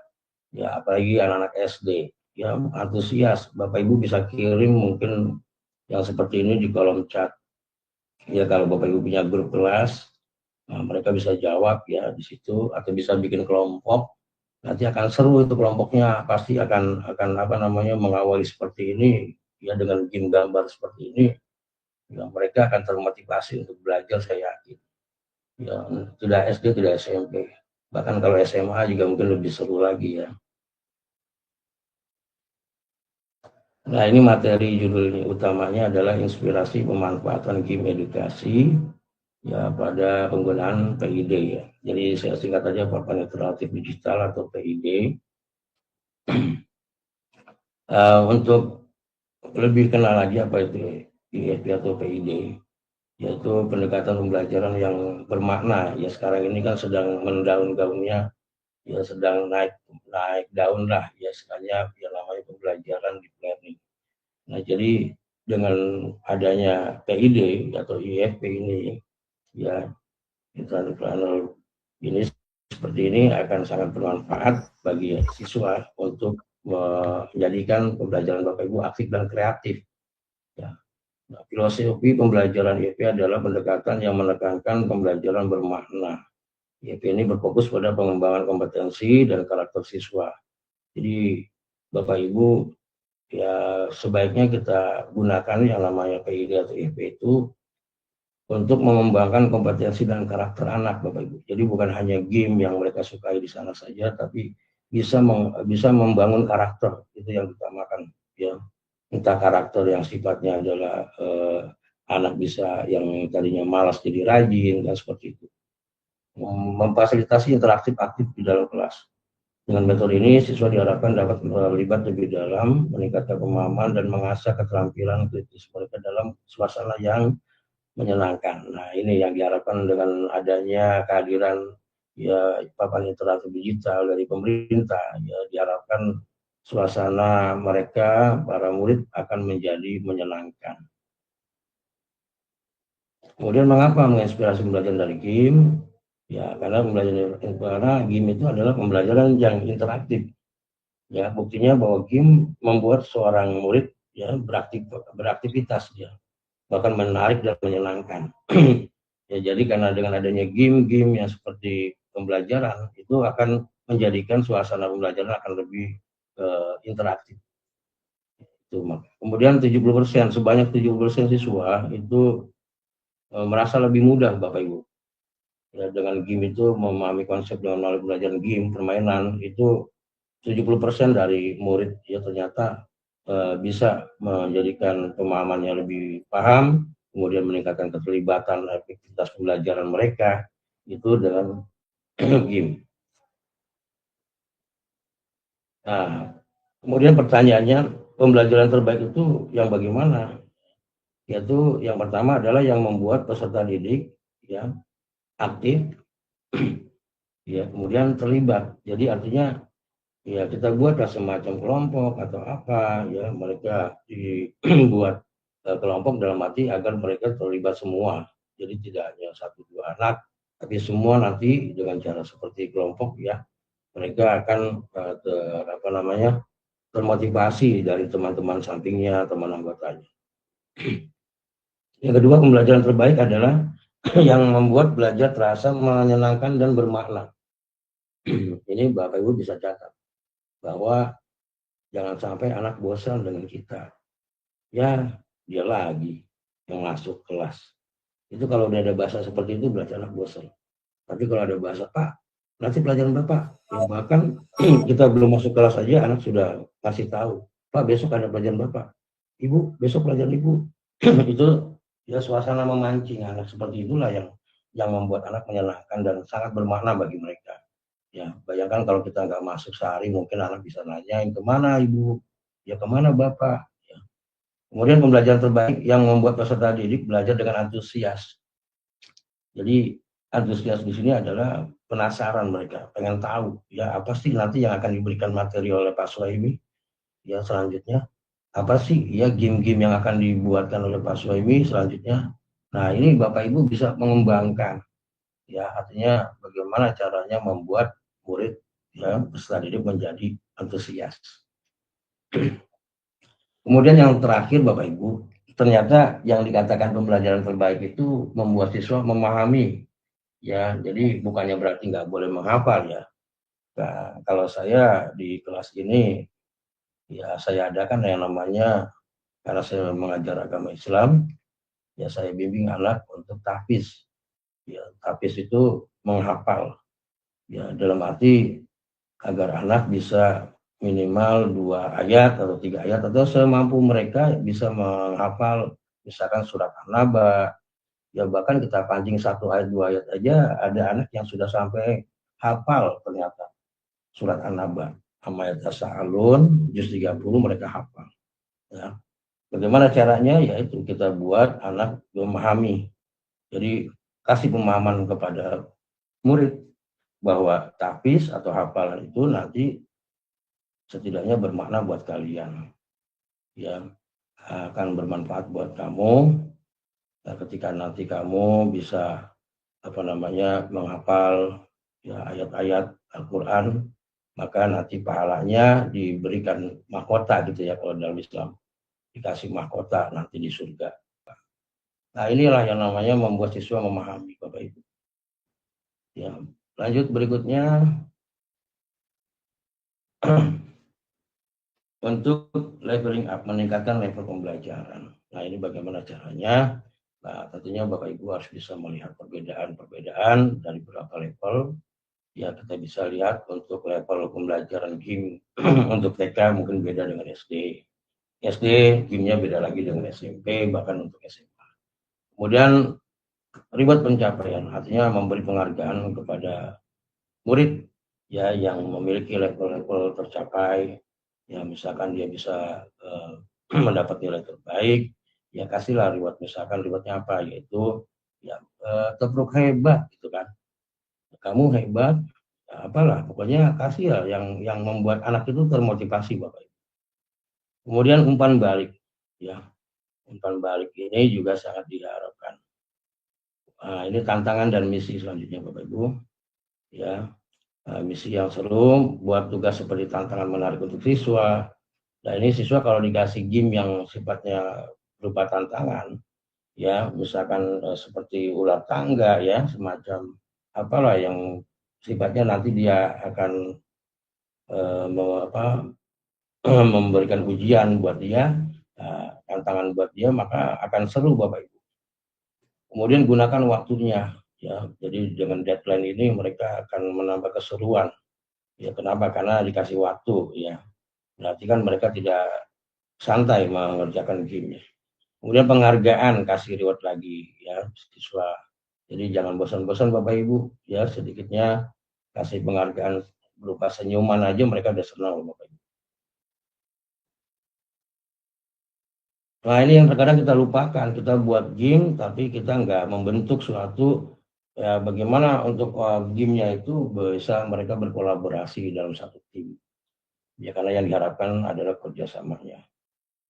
Ya apalagi anak-anak SD, ya antusias. Bapak Ibu bisa kirim mungkin yang seperti ini di kolom chat. Ya kalau Bapak Ibu punya grup kelas, nah, mereka bisa jawab ya di situ, atau bisa bikin kelompok. Nanti akan seru itu kelompoknya, pasti akan apa namanya mengawali seperti ini, ya dengan game gambar seperti ini. Ya, mereka akan termotivasi untuk belajar, saya yakin. Ya, tidak SD, tidak SMP. Bahkan kalau SMA juga mungkin lebih seru lagi ya. Nah, ini materi judulnya utamanya adalah inspirasi pemanfaatan game edukasi ya pada penggunaan PID ya. Jadi saya singkat aja papan interaktif digital atau PID. Untuk lebih kenal lagi apa itu IFP atau PID, yaitu pendekatan pembelajaran yang bermakna. Ya sekarang ini kan sedang mendaun-daunnya, ya sedang naik daun lah, ya sekalinya yang namanya pembelajaran deep learning. Nah jadi dengan adanya PID atau IFP ini, ya interactive planner ini seperti ini akan sangat bermanfaat bagi siswa untuk menjadikan pembelajaran Bapak Ibu aktif dan kreatif. Ya. Nah, filosofi pembelajaran IEP adalah pendekatan yang menekankan pembelajaran bermakna. IEP ini berfokus pada pengembangan kompetensi dan karakter siswa. Jadi Bapak Ibu ya sebaiknya kita gunakan yang namanya PID atau IEP itu untuk mengembangkan kompetensi dan karakter anak Bapak Ibu. Jadi bukan hanya game yang mereka sukai di sana saja, tapi bisa membangun karakter, itu yang ditamakan ya. Entah karakter yang sifatnya adalah anak bisa yang tadinya malas jadi rajin dan seperti itu. Memfasilitasi interaktif aktif di dalam kelas. Dengan metode ini, siswa diharapkan dapat terlibat lebih dalam, meningkatkan pemahaman dan mengasah keterampilan kritis mereka dalam suasana yang menyenangkan. Nah, ini yang diharapkan dengan adanya kehadiran ya papan interaktif digital dari pemerintah. Ya, diharapkan suasana mereka para murid akan menjadi menyenangkan. Kemudian mengapa menginspirasi pembelajaran dari game? Ya, karena game itu adalah pembelajaran yang interaktif. Ya, buktinya bahwa game membuat seorang murid ya beraktivitas ya, bahkan menarik dan menyenangkan. Ya, jadi karena dengan adanya game-game yang seperti pembelajaran itu akan menjadikan suasana pembelajaran akan lebih interaktif. Itu. Kemudian 70%, sebanyak 70% siswa itu merasa lebih mudah Bapak Ibu. Ya, dengan game itu memahami konsep dengan melalui belajar game, permainan itu 70% dari murid ya ternyata bisa menjadikan pemahamannya lebih paham, kemudian meningkatkan keterlibatan aktivitas pembelajaran mereka itu dengan game. Nah, kemudian pertanyaannya, pembelajaran terbaik itu yang bagaimana? Yaitu yang pertama adalah yang membuat peserta didik ya aktif, ya kemudian terlibat. Jadi artinya Ya kita buatlah semacam kelompok atau apa ya, mereka dibuat kelompok dalam arti agar mereka terlibat semua. Jadi tidak hanya satu dua anak, tapi semua nanti dengan cara seperti kelompok ya, mereka akan termotivasi dari teman-teman sampingnya, teman anggotanya. Yang kedua, pembelajaran terbaik adalah yang membuat belajar terasa menyenangkan dan bermakna. Ini Bapak Ibu bisa catat bahwa jangan sampai anak bosan dengan kita. Ya, dia lagi yang masuk kelas. Itu kalau udah ada bahasa seperti itu berarti anak bosan. Tapi kalau ada bahasa, Pak, nanti pelajaran Bapak. Yang bahkan kita belum masuk kelas aja anak sudah kasih tahu, Pak, besok ada pelajaran Bapak. Ibu, besok pelajaran Ibu. Itu ya suasana memancing anak, seperti itulah yang membuat anak menyenangkan dan sangat bermakna bagi mereka. Ya, bayangkan kalau kita nggak masuk sehari, mungkin anak bisa nanyain kemana Ibu, ya kemana Bapak. Ya. Kemudian pembelajaran terbaik yang membuat peserta didik belajar dengan antusias. Jadi antusias di sini adalah penasaran, mereka pengen tahu ya apa sih nanti yang akan diberikan materi oleh Pak Suhaimi ya selanjutnya, apa sih ya game-game yang akan dibuatkan oleh Pak Suhaimi selanjutnya. Nah ini Bapak Ibu bisa mengembangkan ya, artinya bagaimana caranya membuat murid ya peserta didik menjadi antusias. Kemudian yang terakhir Bapak Ibu, ternyata yang dikatakan pembelajaran terbaik itu membuat siswa memahami ya, jadi bukannya berarti nggak boleh menghafal ya. Nah, kalau saya di kelas ini ya saya adakan yang namanya, karena saya mengajar agama Islam ya, saya bimbing anak untuk tahfiz ya. Tahfiz itu menghafal ya, dalam arti agar anak bisa minimal 2 ayat atau 3 ayat atau semampu mereka bisa menghafal misalkan surat An-Naba ya, bahkan kita pancing 1 ayat 2 ayat aja ada anak yang sudah sampai hafal ternyata surat An-Naba, Amayat Tasa'alun juz 30 mereka hafal ya. Bagaimana caranya? Yaitu kita buat anak memahami, jadi kasih pemahaman kepada murid bahwa tahfiz atau hafalan itu nanti setidaknya bermakna buat kalian ya, akan bermanfaat buat kamu ya, ketika nanti kamu bisa menghafal ya ayat-ayat Al-Quran, maka nanti pahalanya diberikan mahkota gitu ya, kalau dalam Islam dikasih mahkota nanti di surga. Nah inilah yang namanya membuat siswa memahami Bapak Ibu ya. Lanjut berikutnya untuk leveling up, meningkatkan level pembelajaran. Nah ini bagaimana caranya? Nah tentunya Bapak Ibu harus bisa melihat perbedaan dari beberapa level. Ya kita bisa lihat untuk level pembelajaran GIM untuk TK mungkin beda dengan SD. SD GIM-nya beda lagi dengan SMP, bahkan untuk SMA. Kemudian reward pencapaian, artinya memberi penghargaan kepada murid ya yang memiliki level-level tercapai. Ya misalkan dia bisa mendapat nilai terbaik, ya kasihlah reward. Misalkan rewardnya apa, yaitu ya tebruk hebat gitu kan, kamu hebat ya, apalah pokoknya kasih ya yang membuat anak itu termotivasi Bapak Ibu. Kemudian umpan balik ya, umpan balik ini juga sangat diharapkan. Nah, ini tantangan dan misi selanjutnya Bapak Ibu ya. Misi yang seru, buat tugas seperti tantangan menarik untuk siswa. Nah ini siswa kalau dikasih game yang sifatnya berupa tantangan, ya misalkan seperti ular tangga ya, semacam apalah yang sifatnya nanti dia akan memberikan ujian buat dia, tantangan buat dia, maka akan seru Bapak Ibu. Kemudian gunakan waktunya ya, jadi dengan deadline ini mereka akan menambah keseruan. Ya kenapa? Karena dikasih waktu ya. Berarti kan mereka tidak santai mengerjakan game-nya. Kemudian penghargaan, kasih reward lagi ya siswa. Jadi jangan bosan-bosan Bapak Ibu ya, sedikitnya kasih penghargaan berupa senyuman aja mereka udah senang Bapak Ibu. Nah ini yang terkadang kita lupakan, kita buat game tapi kita nggak membentuk suatu ya, bagaimana untuk game-nya itu bisa mereka berkolaborasi dalam satu tim. Ya karena yang diharapkan adalah kerjasamanya.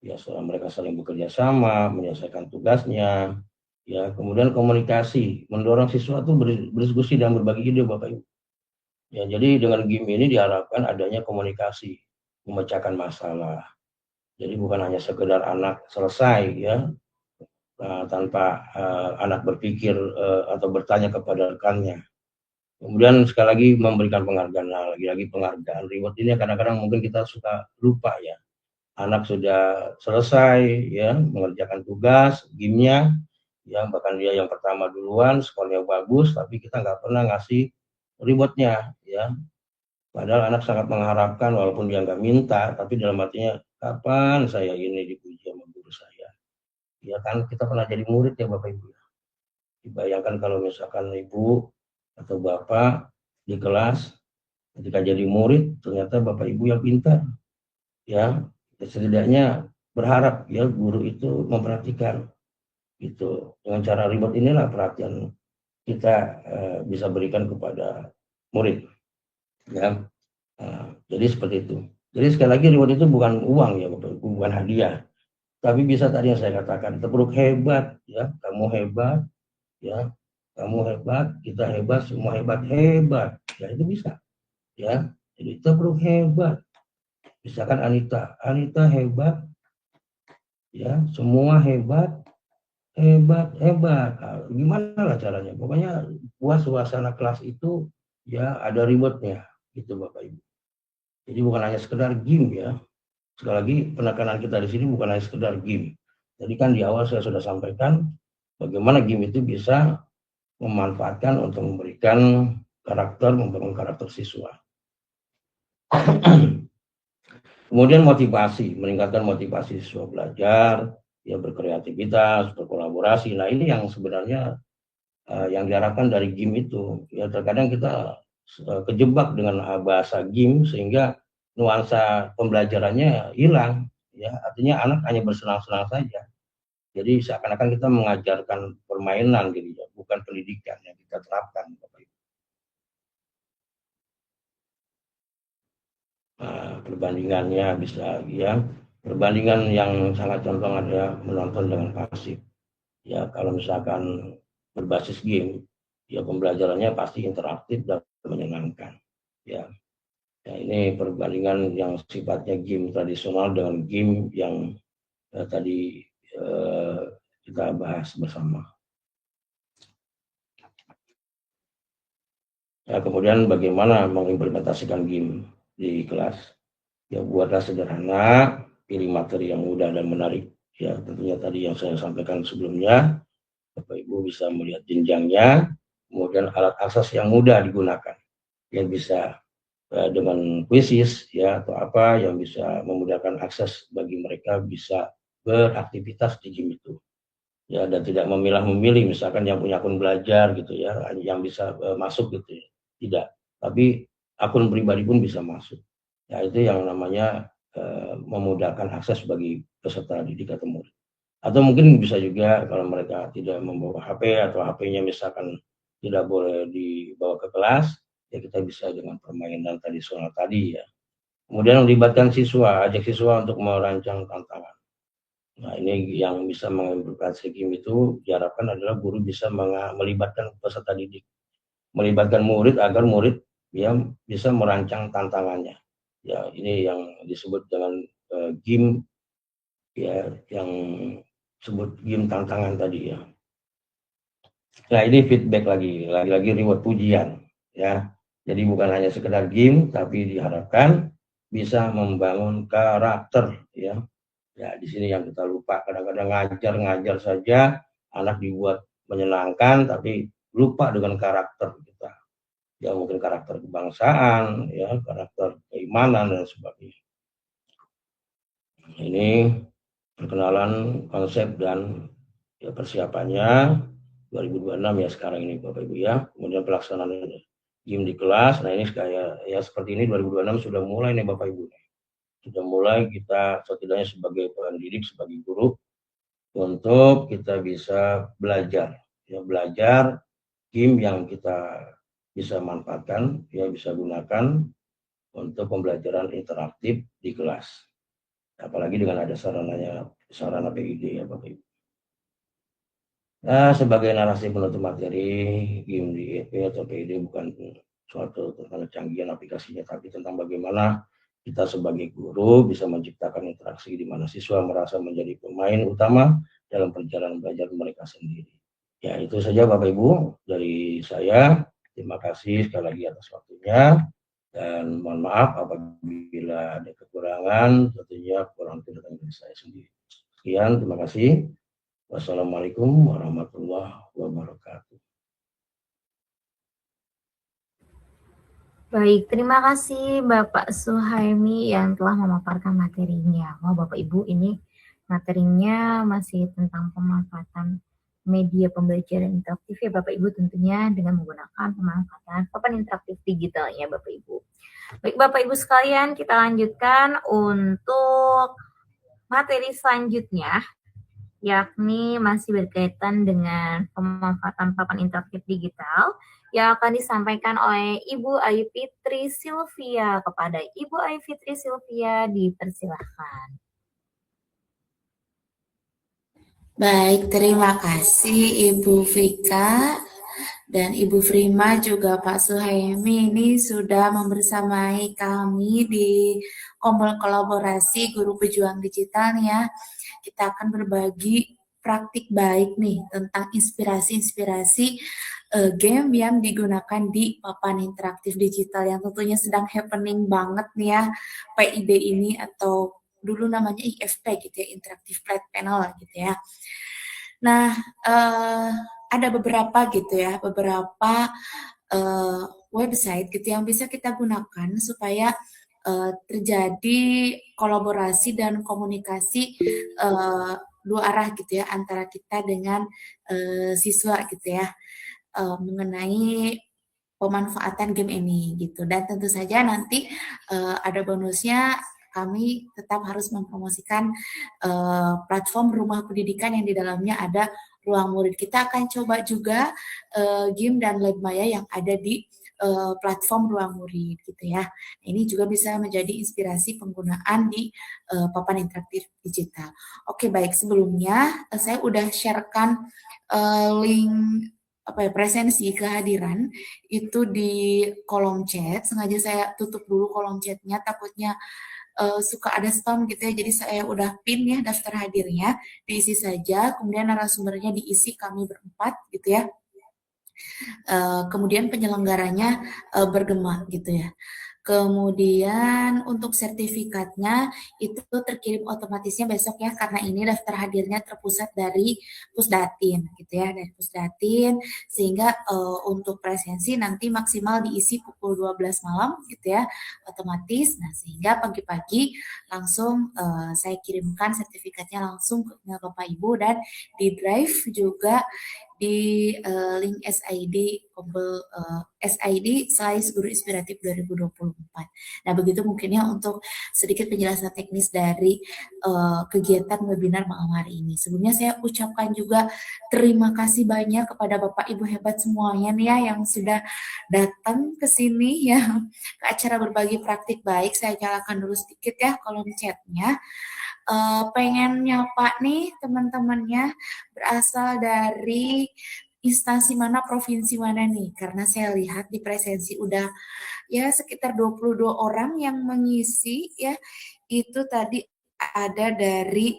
Ya setelah mereka saling bekerja sama, menyelesaikan tugasnya, ya kemudian komunikasi, mendorong siswa itu berdiskusi dan berbagi ide Bapak Ibu. Ya jadi dengan game ini diharapkan adanya komunikasi, memecahkan masalah. Jadi bukan hanya sekedar anak selesai ya, tanpa anak berpikir atau bertanya kepada rekannya. Kemudian sekali lagi memberikan penghargaan, lagi-lagi penghargaan. Reward ini kadang-kadang mungkin kita suka lupa ya. Anak sudah selesai ya mengerjakan tugas, gamenya, ya bahkan dia yang pertama duluan, skornya bagus, tapi kita nggak pernah ngasih rewardnya ya. Padahal anak sangat mengharapkan walaupun dia nggak minta, tapi dalam hatinya kapan saya ini dipuji sama guru saya. Ya kan kita pernah jadi murid ya Bapak Ibu. Dibayangkan kalau misalkan ibu atau bapak di kelas ketika jadi murid ternyata Bapak Ibu yang pintar, ya setidaknya berharap ya guru itu memperhatikan gitu. Dengan cara reward inilah perhatian kita bisa berikan kepada murid ya. Jadi seperti itu. Jadi sekali lagi reward itu bukan uang ya Bapak Ibu, bukan hadiah, tapi bisa tadi yang saya katakan tepuk hebat ya, kamu hebat ya, kamu hebat, kita hebat, semua hebat ya itu bisa ya. Jadi tepuk hebat. Misalkan Anita hebat ya, semua hebat. Nah, gimana lah caranya? Pokoknya buat suasana kelas itu ya ada rewardnya gitu Bapak Ibu. Jadi bukan hanya sekedar game ya. Sekali lagi penekanan kita di sini bukan hanya sekedar game. Jadi kan di awal saya sudah sampaikan bagaimana game itu bisa memanfaatkan untuk memberikan karakter, membangun karakter siswa. Kemudian motivasi, meningkatkan motivasi siswa belajar, ya berkreativitas, berkolaborasi. Nah ini yang sebenarnya yang diharapkan dari game itu. Ya terkadang kita kejebak dengan bahasa game sehingga nuansa pembelajarannya hilang. Ya artinya anak hanya bersenang-senang saja. Jadi seakan-akan kita mengajarkan permainan gitu ya, bukan pendidikan yang kita terapkan. Perbandingannya bisa ya, perbandingan yang sangat contoh ada menonton dengan pasif ya. Kalau misalkan berbasis game ya pembelajarannya pasti interaktif dan menyenangkan ya. Ya ini perbandingan yang sifatnya game tradisional dengan game yang tadi kita bahas bersama ya. Kemudian bagaimana mengimplementasikan game di kelas ya, buatlah sederhana, pilih materi yang mudah dan menarik ya. Tentunya tadi yang saya sampaikan sebelumnya, Bapak Ibu bisa melihat jenjangnya, kemudian alat akses yang mudah digunakan yang bisa dengan kuisis ya atau apa yang bisa memudahkan akses bagi mereka bisa beraktivitas di game itu ya, dan tidak memilah-memilih misalkan yang punya akun belajar gitu ya yang bisa masuk gitu ya, tidak, tapi akun pribadi pun bisa masuk. Ya itu yang namanya memudahkan akses bagi peserta didik atau murid. Atau mungkin bisa juga kalau mereka tidak membawa HP atau HP-nya misalkan tidak boleh dibawa ke kelas, ya kita bisa dengan permainan tradisional tadi ya. Kemudian melibatkan siswa, ajak siswa untuk merancang tantangan. Nah ini yang bisa mengimplementasi game itu diharapkan adalah guru bisa melibatkan peserta didik, melibatkan murid agar murid ya bisa merancang tantangannya. Ya ini yang disebut dengan game ya, yang sebut game tantangan tadi ya. Nah ini feedback lagi reward pujian ya. Jadi bukan hanya sekedar game tapi diharapkan bisa membangun karakter ya. Ya di sini yang kita lupa, kadang-kadang ngajar saja anak dibuat menyenangkan tapi lupa dengan karakter kita. Ya mungkin karakter kebangsaan, ya karakter keimanan dan sebagainya. Ini perkenalan konsep dan ya persiapannya 2026 ya sekarang ini Bapak Ibu ya. Kemudian pelaksanaan game di kelas. Nah ini kayak ya seperti ini 2026 sudah mulai nih Bapak Ibu. Sudah mulai kita setidaknya sebagai pendidik, sebagai guru untuk kita bisa belajar ya, belajar game yang kita bisa manfaatkan ya, bisa gunakan untuk pembelajaran interaktif di kelas. Apalagi dengan ada sarana PID ya Bapak Ibu. Nah, sebagai narasi penutup materi, game di EP atau PID bukan suatu tentang kecanggihan aplikasinya, tapi tentang bagaimana kita sebagai guru bisa menciptakan interaksi di mana siswa merasa menjadi pemain utama dalam perjalanan belajar mereka sendiri. Ya, itu saja Bapak Ibu dari saya. Terima kasih sekali lagi atas waktunya. Dan mohon maaf apabila ada kekurangan, tentunya kurang itu datang dari saya sendiri. Sekian, terima kasih. Wassalamualaikum warahmatullahi wabarakatuh. Baik, terima kasih Bapak Suhaimi yang telah memaparkan materinya. Wah, Bapak Ibu, ini materinya masih tentang pemanfaatan media pembelajaran interaktif ya Bapak Ibu, tentunya dengan menggunakan pemanfaatan papan interaktif digitalnya Bapak Ibu. Baik Bapak Ibu sekalian, kita lanjutkan untuk materi selanjutnya, yakni masih berkaitan dengan pemanfaatan papan interaktif digital yang akan disampaikan oleh Ibu Ayu Fitri Silvia. Kepada Ibu Ayu Fitri Silvia dipersilahkan. Baik, terima kasih Ibu Vika dan Ibu Frima juga Pak Suhaimi ini sudah membersamai kami di Kompol Kolaborasi Guru Pejuang Digital ya. Kita akan berbagi praktik baik nih tentang inspirasi-inspirasi game yang digunakan di papan interaktif digital yang tentunya sedang happening banget nih ya PID ini atau dulu namanya IFP gitu ya, Interactive Flat Panel gitu ya. Nah, ada beberapa gitu ya, beberapa website gitu yang bisa kita gunakan supaya terjadi kolaborasi dan komunikasi dua arah gitu ya antara kita dengan siswa gitu ya mengenai pemanfaatan game ini gitu. Dan tentu saja nanti ada bonusnya, kami tetap harus mempromosikan platform rumah pendidikan yang di dalamnya ada ruang murid. Kita akan coba juga game dan lab maya yang ada di platform ruang murid gitu ya. Ini juga bisa menjadi inspirasi penggunaan di papan interaktif digital. Oke, baik, sebelumnya saya udah sharekan link presensi kehadiran itu di kolom chat. Sengaja saya tutup dulu kolom chatnya, takutnya suka ada spam gitu ya. Jadi saya udah pin ya daftar hadirnya, diisi saja. Kemudian narasumbernya diisi kami berempat gitu ya. Kemudian penyelenggaranya bergema gitu ya. Kemudian untuk sertifikatnya itu terkirim otomatisnya besok ya, karena ini daftar hadirnya terpusat dari Pusdatin gitu ya, dari Pusdatin, sehingga untuk presensi nanti maksimal diisi pukul 12 malam gitu ya, otomatis. Nah, sehingga pagi-pagi langsung saya kirimkan sertifikatnya langsung ke Bapak Ibu, dan di drive juga di link SID SID Guru Inspiratif 2024. Nah, begitu mungkinnya untuk sedikit penjelasan teknis dari kegiatan webinar malam hari ini. Sebelumnya saya ucapkan juga terima kasih banyak kepada Bapak Ibu hebat semuanya nih ya yang sudah datang ke sini ya ke acara berbagi praktik baik. Saya nyalakan dulu sedikit ya kolom chatnya. Pengen nyapa nih teman-temannya berasal dari instansi mana, provinsi mana nih, karena saya lihat di presensi udah ya sekitar 22 orang yang mengisi ya, itu tadi ada dari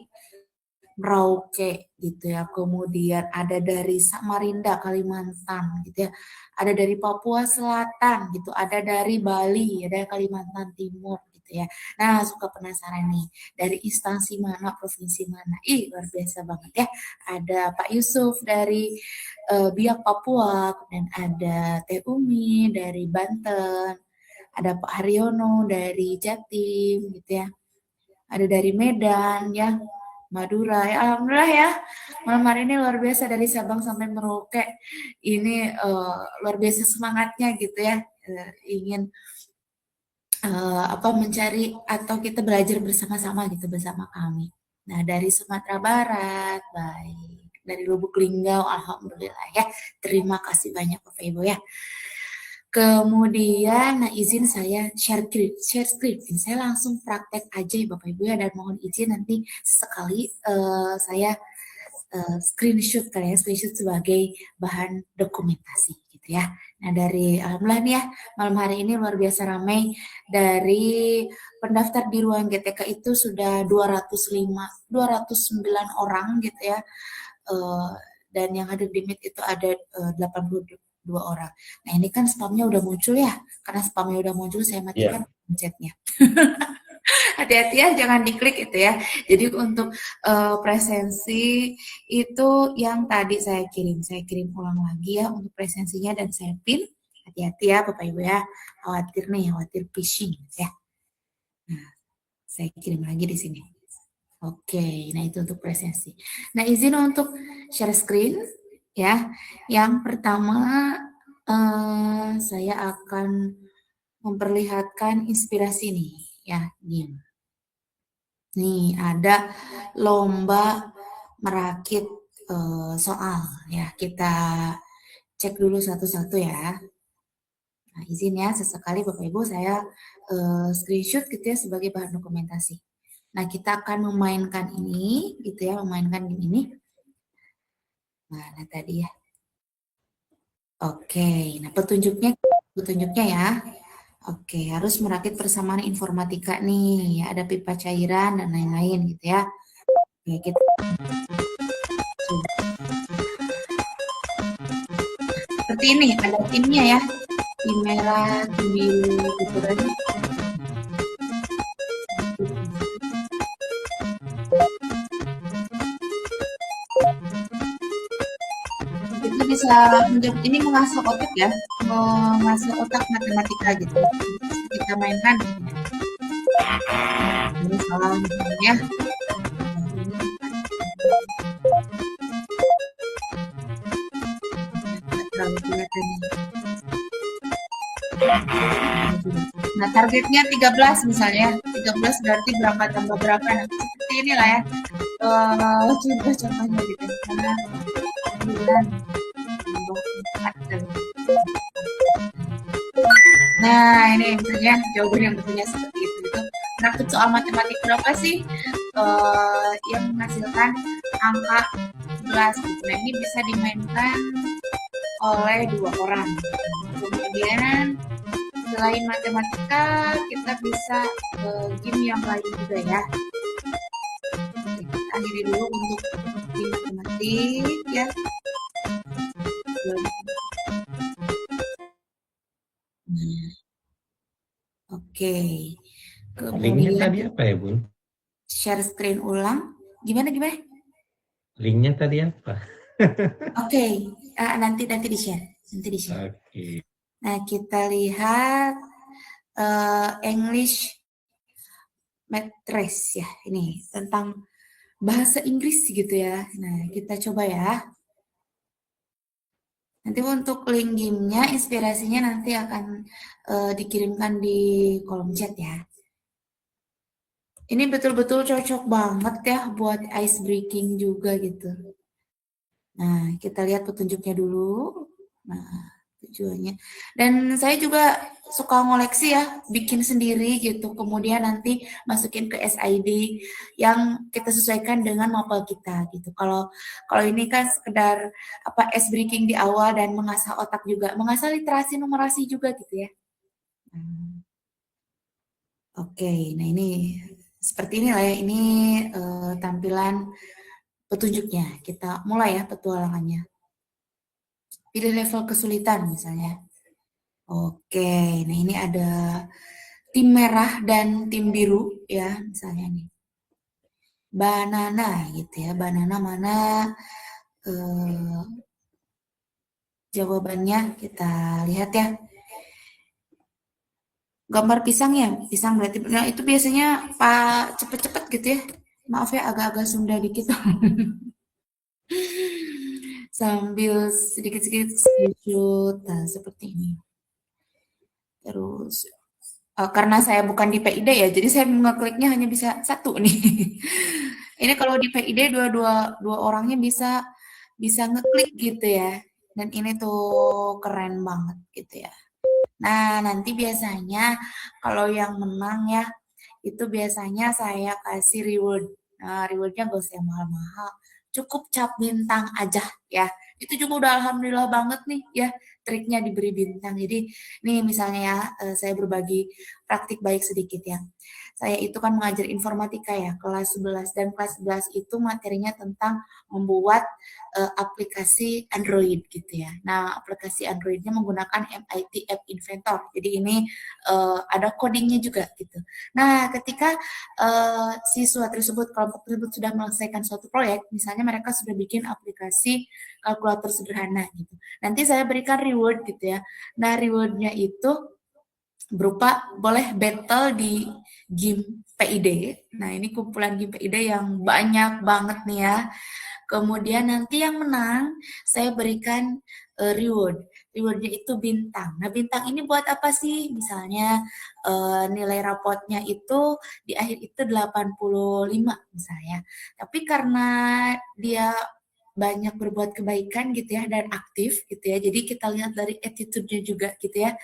Merauke gitu ya, kemudian ada dari Samarinda, Kalimantan gitu ya, ada dari Papua Selatan gitu, ada dari Bali, ada Kalimantan Timur gitu ya. Nah, suka penasaran nih, dari instansi mana, provinsi mana? Ih, luar biasa banget ya. Ada Pak Yusuf dari Biak Papua, kemudian ada Teh Umi dari Banten, ada Pak Haryono dari Jatim gitu ya. Ada dari Medan ya, Madura ya, alhamdulillah ya malam hari ini luar biasa dari Sabang sampai Merauke ini luar biasa semangatnya gitu ya, ingin mencari atau kita belajar bersama-sama gitu bersama kami. Nah, dari Sumatera Barat baik, dari Lubuk Linggau alhamdulillah ya, terima kasih banyak Bapak Ibu ya. Kemudian, nah izin saya share screen. Saya langsung praktek aja ya Bapak Ibu ya, dan mohon izin nanti sekali saya screenshot screenshot sebagai bahan dokumentasi gitu ya. Nah dari alhamdulillah nih ya, malam hari ini luar biasa ramai. Dari pendaftar di ruang GTK itu sudah 209 orang gitu ya. Dan yang hadir di Meet itu ada 82 orang. Nah ini kan spamnya udah muncul ya, karena spamnya udah muncul saya matikan chatnya. Hati-hati ya, jangan diklik itu ya. Jadi untuk presensi itu yang tadi saya kirim ulang lagi ya untuk presensinya dan saya pin. Hati-hati ya Bapak Ibu ya, khawatir phishing ya. Nah, saya kirim lagi di sini. Oke, nah itu untuk presensi. Nah izin untuk share screen ya. Yang pertama saya akan memperlihatkan inspirasi nih ya. Nih ada lomba merakit soal ya. Kita cek dulu satu-satu ya. Nah izin ya sesekali Bapak Ibu saya screenshot gitu ya sebagai bahan dokumentasi. Nah, kita akan memainkan ini, gitu ya, memainkan game ini. Mana tadi ya? Oke, nah petunjuknya ya. Oke, harus merakit persamaan informatika nih, ya ada pipa cairan dan lain-lain gitu ya. Oke, kita seperti ini, ada timnya ya. Tim merah, tim biru, gitu kan. Kita bisa menjawab ini mengasah otak ya, mengasah otak matematika gitu. Kita mainkan. Ini salah ya. Nah, targetnya 13 misalnya. 13 berarti berapa tambah berapa. Nah, seperti inilah ya. Contoh-contohnya gitu. Karena 9 tambah 4. Nah, ini misalnya jawaban yang betulnya seperti itu. Rakit soal matematik berapa sih yang menghasilkan angka 11 gitu. Nah, ini bisa dimainkan oleh 2 orang. Kemudian selain matematika, kita bisa game yang lain juga ya. Oke, kita akhiri dulu untuk di matematik ya. Oke. Linknya Kemudian tadi apa ya, Bun? share screen ulang. Gimana? Linknya tadi apa? Oke, nanti di-share. Oke. Nah, kita lihat English Matrix ya. Ini tentang bahasa Inggris gitu ya. Nah, kita coba ya. Nanti untuk link gamenya, inspirasinya nanti akan dikirimkan di kolom chat ya. Ini betul-betul cocok banget ya buat ice breaking juga gitu. Nah, kita lihat petunjuknya dulu. Nah, tujuannya. Dan saya juga suka ngoleksi ya, bikin sendiri gitu. Kemudian nanti masukin ke SID yang kita sesuaikan dengan mapel kita gitu. Kalau ini kan sekedar ice breaking di awal dan mengasah otak juga, mengasah literasi numerasi juga gitu ya. Oke, nah ini seperti inilah ya. Ini tampilan petunjuknya. Kita mulai ya petualangannya. Pilih level kesulitan misalnya. Oke, nah ini ada tim merah dan tim biru ya misalnya nih. Banana gitu ya, banana mana jawabannya kita lihat ya. Gambar pisang ya, pisang berarti, nah itu biasanya Pak cepet-cepet gitu ya. Maaf ya agak-agak Sunda dikit. Sambil sedikit-sedikit screenshot, nah seperti ini. Terus karena saya bukan di PID ya, jadi saya ngekliknya hanya bisa satu nih. Ini kalau di PID dua orangnya bisa ngeklik gitu ya. Dan ini tuh keren banget gitu ya. Nah, nanti biasanya kalau yang menang ya, itu biasanya saya kasih reward. Nah, rewardnya gak usah yang mahal-mahal. Cukup cap bintang aja ya. Itu juga udah alhamdulillah banget nih ya, triknya diberi bintang. Jadi nih misalnya ya, saya berbagi praktik baik sedikit ya. Saya itu kan mengajar informatika ya, kelas 11 dan kelas 11 itu materinya tentang membuat aplikasi Android gitu ya. Nah, aplikasi Androidnya menggunakan MIT App Inventor. Jadi ini ada codingnya juga gitu. Nah, ketika siswa tersebut, kelompok tersebut sudah menyelesaikan suatu proyek, misalnya mereka sudah bikin aplikasi kalkulator sederhana gitu. Nanti saya berikan reward gitu ya. Nah, rewardnya itu berupa boleh battle di game PID. Nah, ini kumpulan game PID yang banyak banget nih ya. Kemudian nanti yang menang saya berikan reward. Rewardnya itu bintang. Nah, bintang ini buat apa sih? Misalnya nilai rapotnya itu di akhir itu 85 misalnya. Tapi karena dia banyak berbuat kebaikan gitu ya dan aktif gitu ya. Jadi kita lihat dari attitude-nya juga gitu ya.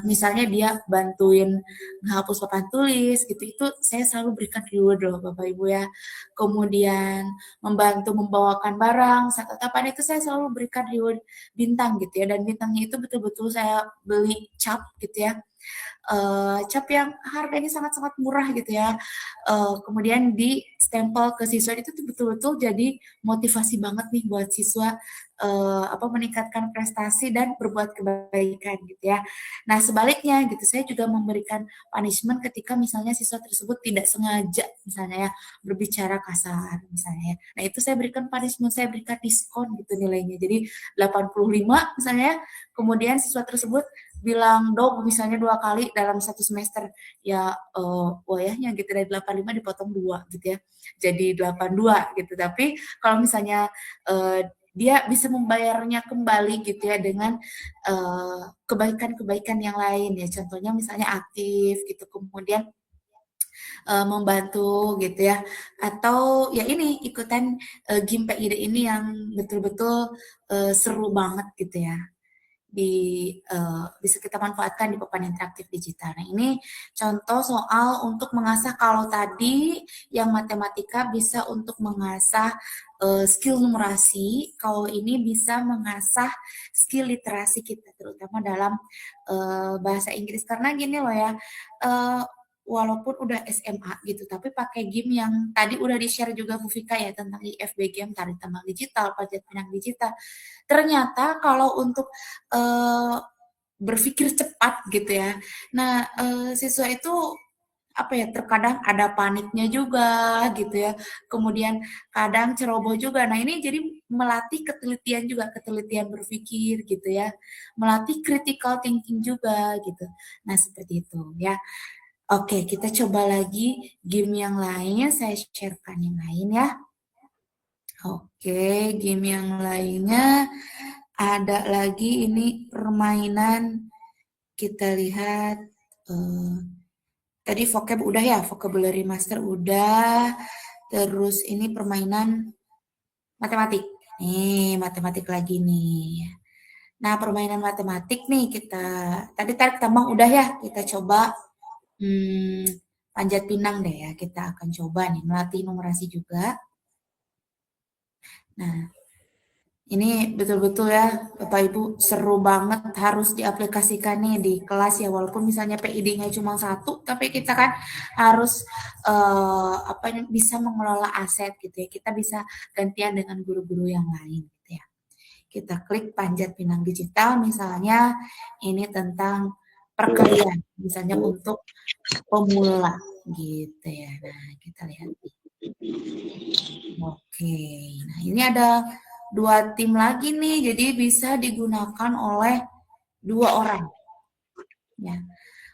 Misalnya dia bantuin menghapus papan tulis gitu, itu saya selalu berikan reward loh Bapak Ibu ya. Kemudian membantu membawakan barang saat tetapan itu saya selalu berikan reward bintang gitu ya, dan bintangnya itu betul-betul saya beli cap gitu ya, cap yang harganya sangat-sangat murah gitu ya. Kemudian di stempel ke siswa itu tuh betul-betul jadi motivasi banget nih buat siswa meningkatkan prestasi dan berbuat kebaikan gitu ya. Nah, sebaliknya gitu saya juga memberikan punishment ketika misalnya siswa tersebut tidak sengaja misalnya ya berbicara kasar misalnya ya. Nah, itu saya berikan punishment, saya berikan diskon gitu nilainya. Jadi 85 misalnya ya. Kemudian siswa tersebut bilang dong misalnya 2 kali dalam 1 semester ya, wayahnya gitu dari 85 dipotong 2 gitu ya. Jadi 82 gitu. Tapi kalau misalnya dia bisa membayarnya kembali gitu ya dengan kebaikan-kebaikan yang lain ya. Contohnya misalnya aktif gitu, kemudian membantu gitu ya. Atau ya ini ikutan game PID ini yang betul-betul seru banget gitu ya. Bisa kita manfaatkan di papan interaktif digital. Nah, ini contoh soal untuk mengasah. Kalau tadi yang matematika bisa untuk mengasah skill numerasi, kalau ini bisa mengasah skill literasi kita, terutama dalam bahasa Inggris. Karena gini loh ya, walaupun udah SMA gitu, tapi pakai game yang tadi udah di-share juga Bu Vika ya tentang IFB game, tarik tambang digital, pajak pinang digital. Ternyata kalau untuk berpikir cepat gitu ya, nah siswa itu terkadang ada paniknya juga gitu ya, kemudian kadang ceroboh juga. Nah, ini jadi melatih ketelitian juga, ketelitian berpikir gitu ya, melatih critical thinking juga gitu. Nah, seperti itu ya. Oke, kita coba lagi game yang lain, saya sharekan yang lain ya. Oke, game yang lainnya ada lagi ini permainan, kita lihat tadi vocab udah ya, vocabulary master udah, terus ini permainan matematik. Nih, matematik lagi nih. Nah, permainan matematik nih kita, tadi tarik tambang udah ya, kita coba panjat pinang deh ya, kita akan coba nih melatih numerasi juga. Nah, ini betul-betul ya Bapak Ibu seru banget, harus diaplikasikan nih di kelas ya, walaupun misalnya PID-nya cuma 1, tapi kita kan harus bisa mengelola aset gitu ya. Kita bisa gantian dengan guru-guru yang lain gitu ya. Kita klik panjat pinang digital misalnya, ini tentang perkalian misalnya untuk pemula gitu ya. Nah, kita lihat. Oke, nah ini ada 2 tim lagi nih, jadi bisa digunakan oleh 2 orang. Ya.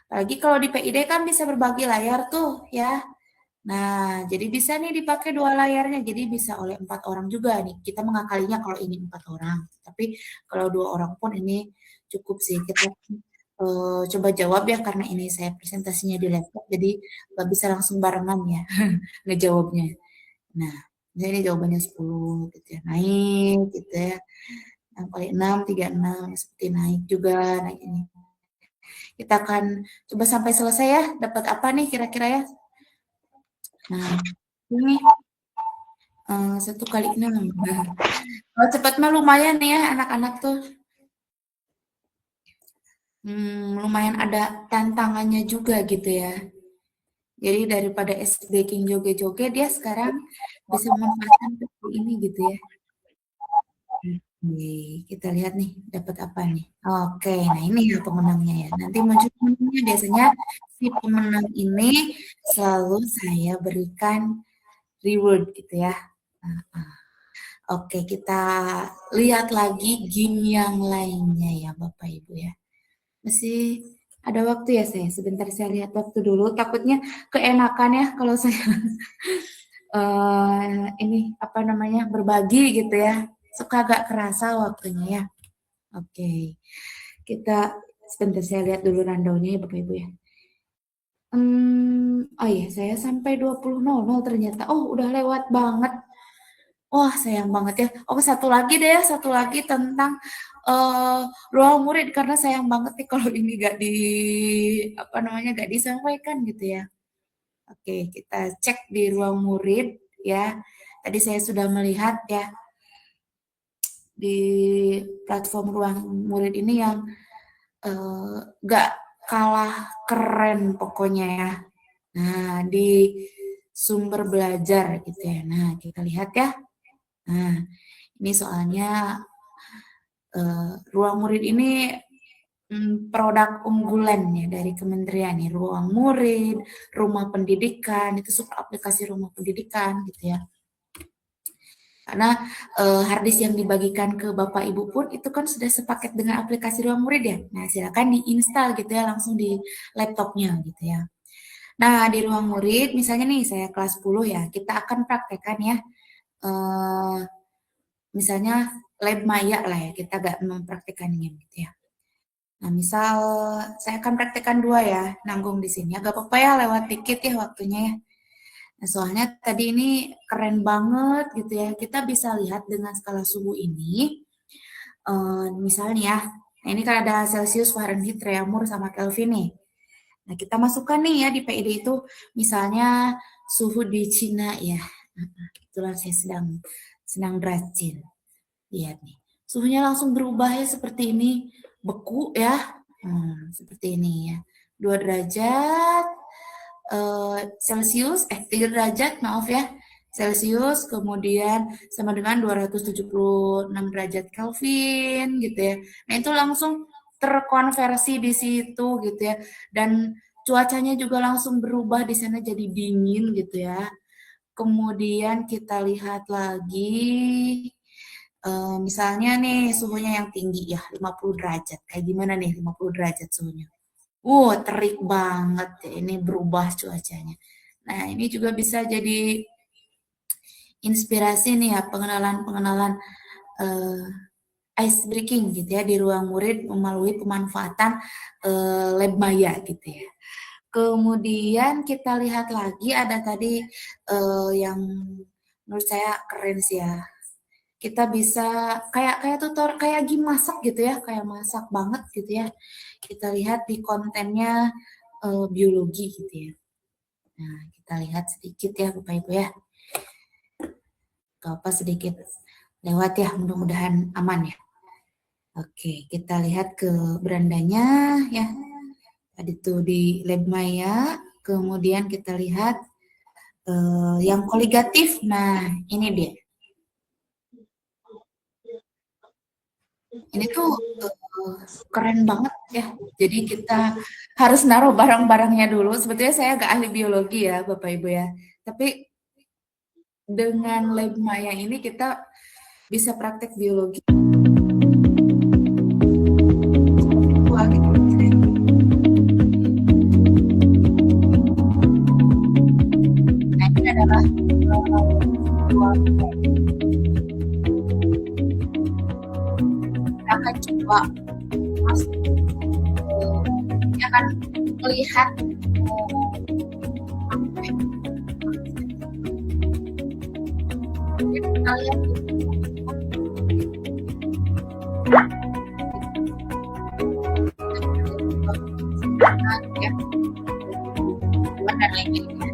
Apalagi kalau di PID kan bisa berbagi layar tuh ya. Nah, jadi bisa nih dipakai 2 layarnya, jadi bisa oleh 4 orang juga nih. Kita mengakalinya kalau ingin 4 orang. Tapi kalau 2 orang pun ini cukup sih. Kita coba jawab ya, karena ini saya presentasinya di laptop, jadi nggak bisa langsung barengan ya ngejawabnya. Nah, jadi jawabannya 10 gitu ya, naik gitu ya. 6 kali 6, 36, seperti naik juga, naik ini. Kita akan coba sampai selesai ya, dapat apa nih kira-kira ya? Nah, ini 1 kali 6. Nah, kalau cepat mah lumayan nih ya anak-anak tuh. Lumayan ada tantangannya juga gitu ya. Jadi daripada baking joget-joget, dia sekarang bisa memanfaatkan seperti ini gitu ya. Oke, kita lihat nih dapat apa nih. Oke, nah ini ya pemenangnya ya. Nanti muncul pemenangnya, biasanya si pemenang ini selalu saya berikan reward gitu ya. Oke, kita lihat lagi game yang lainnya ya Bapak Ibu ya. Masih ada waktu ya saya. Sebentar saya lihat waktu dulu. Takutnya keenakan ya kalau saya ini apa namanya berbagi gitu ya. Suka agak kerasa waktunya ya. Oke. Kita sebentar saya lihat dulu rundown-nya ya Bapak Ibu ya. Oh iya, saya sampai 20.00 ternyata. Oh, udah lewat banget. Wah, sayang banget ya. Oh, satu lagi deh ya, satu lagi tentang ruang murid karena sayang banget nih kalau ini gak disampaikan gitu ya. Oke, kita cek di ruang murid ya. Tadi saya sudah melihat ya di platform ruang murid ini yang gak kalah keren pokoknya ya. Nah, di sumber belajar gitu ya. Nah, kita lihat ya. Nah, ini soalnya ruang murid ini produk unggulan ya dari kementerian nih, ruang murid, rumah pendidikan, itu super aplikasi rumah pendidikan gitu ya. Karena harddisk yang dibagikan ke Bapak Ibu pun itu kan sudah sepaket dengan aplikasi ruang murid ya. Nah, silakan diinstal gitu ya langsung di laptopnya gitu ya. Nah, di ruang murid misalnya nih saya kelas 10 ya, kita akan praktekkan ya. Misalnya lab maya lah ya, kita gak mempraktekannya gitu ya. Nah, misal saya akan praktekkan 2 ya, nanggung di sini. Agak apa-apa ya lewat dikit ya waktunya ya. Nah, soalnya tadi ini keren banget gitu ya. Kita bisa lihat dengan skala suhu ini. Misalnya ya, nah ini kan ada Celsius, Fahrenheit, Reaumur, sama Kelvin nih. Nah, kita masukkan nih ya di PID itu misalnya suhu di Cina ya. Itulah saya sedang rajin. Lihat nih. Suhunya langsung berubah ya seperti ini. Beku ya. Seperti ini ya. 2 derajat Celsius, 3 derajat maaf ya. Celsius kemudian sama dengan 276 derajat Kelvin gitu ya. Nah, itu langsung terkonversi di situ gitu ya. Dan cuacanya juga langsung berubah di sana jadi dingin gitu ya. Kemudian kita lihat lagi misalnya nih suhunya yang tinggi ya 50 derajat. Kayak gimana nih 50 derajat suhunya? Terik banget ya, ini berubah cuacanya. Nah, ini juga bisa jadi inspirasi nih ya pengenalan ice breaking gitu ya di ruang murid melalui pemanfaatan lab maya gitu ya. Kemudian kita lihat lagi ada tadi yang menurut saya keren sih ya. Kita bisa kayak tutor kayak game masak gitu ya, kayak masak banget gitu ya. Kita lihat di kontennya biologi gitu ya. Nah, kita lihat sedikit ya Bapak Ibu ya. Gak apa sedikit lewat ya, mudah-mudahan aman ya. Oke, kita lihat ke berandanya ya. Tadi tuh di lab maya, kemudian kita lihat yang koligatif. Nah, ini dia. Ini tuh keren banget ya. Jadi kita harus naruh barang-barangnya dulu. Sebetulnya saya agak ahli biologi ya Bapak Ibu ya. Tapi dengan lab maya ini kita bisa praktek biologi. Nah, ini adalah akan coba masuk akan melihat kita lihat dan lain-lainnya.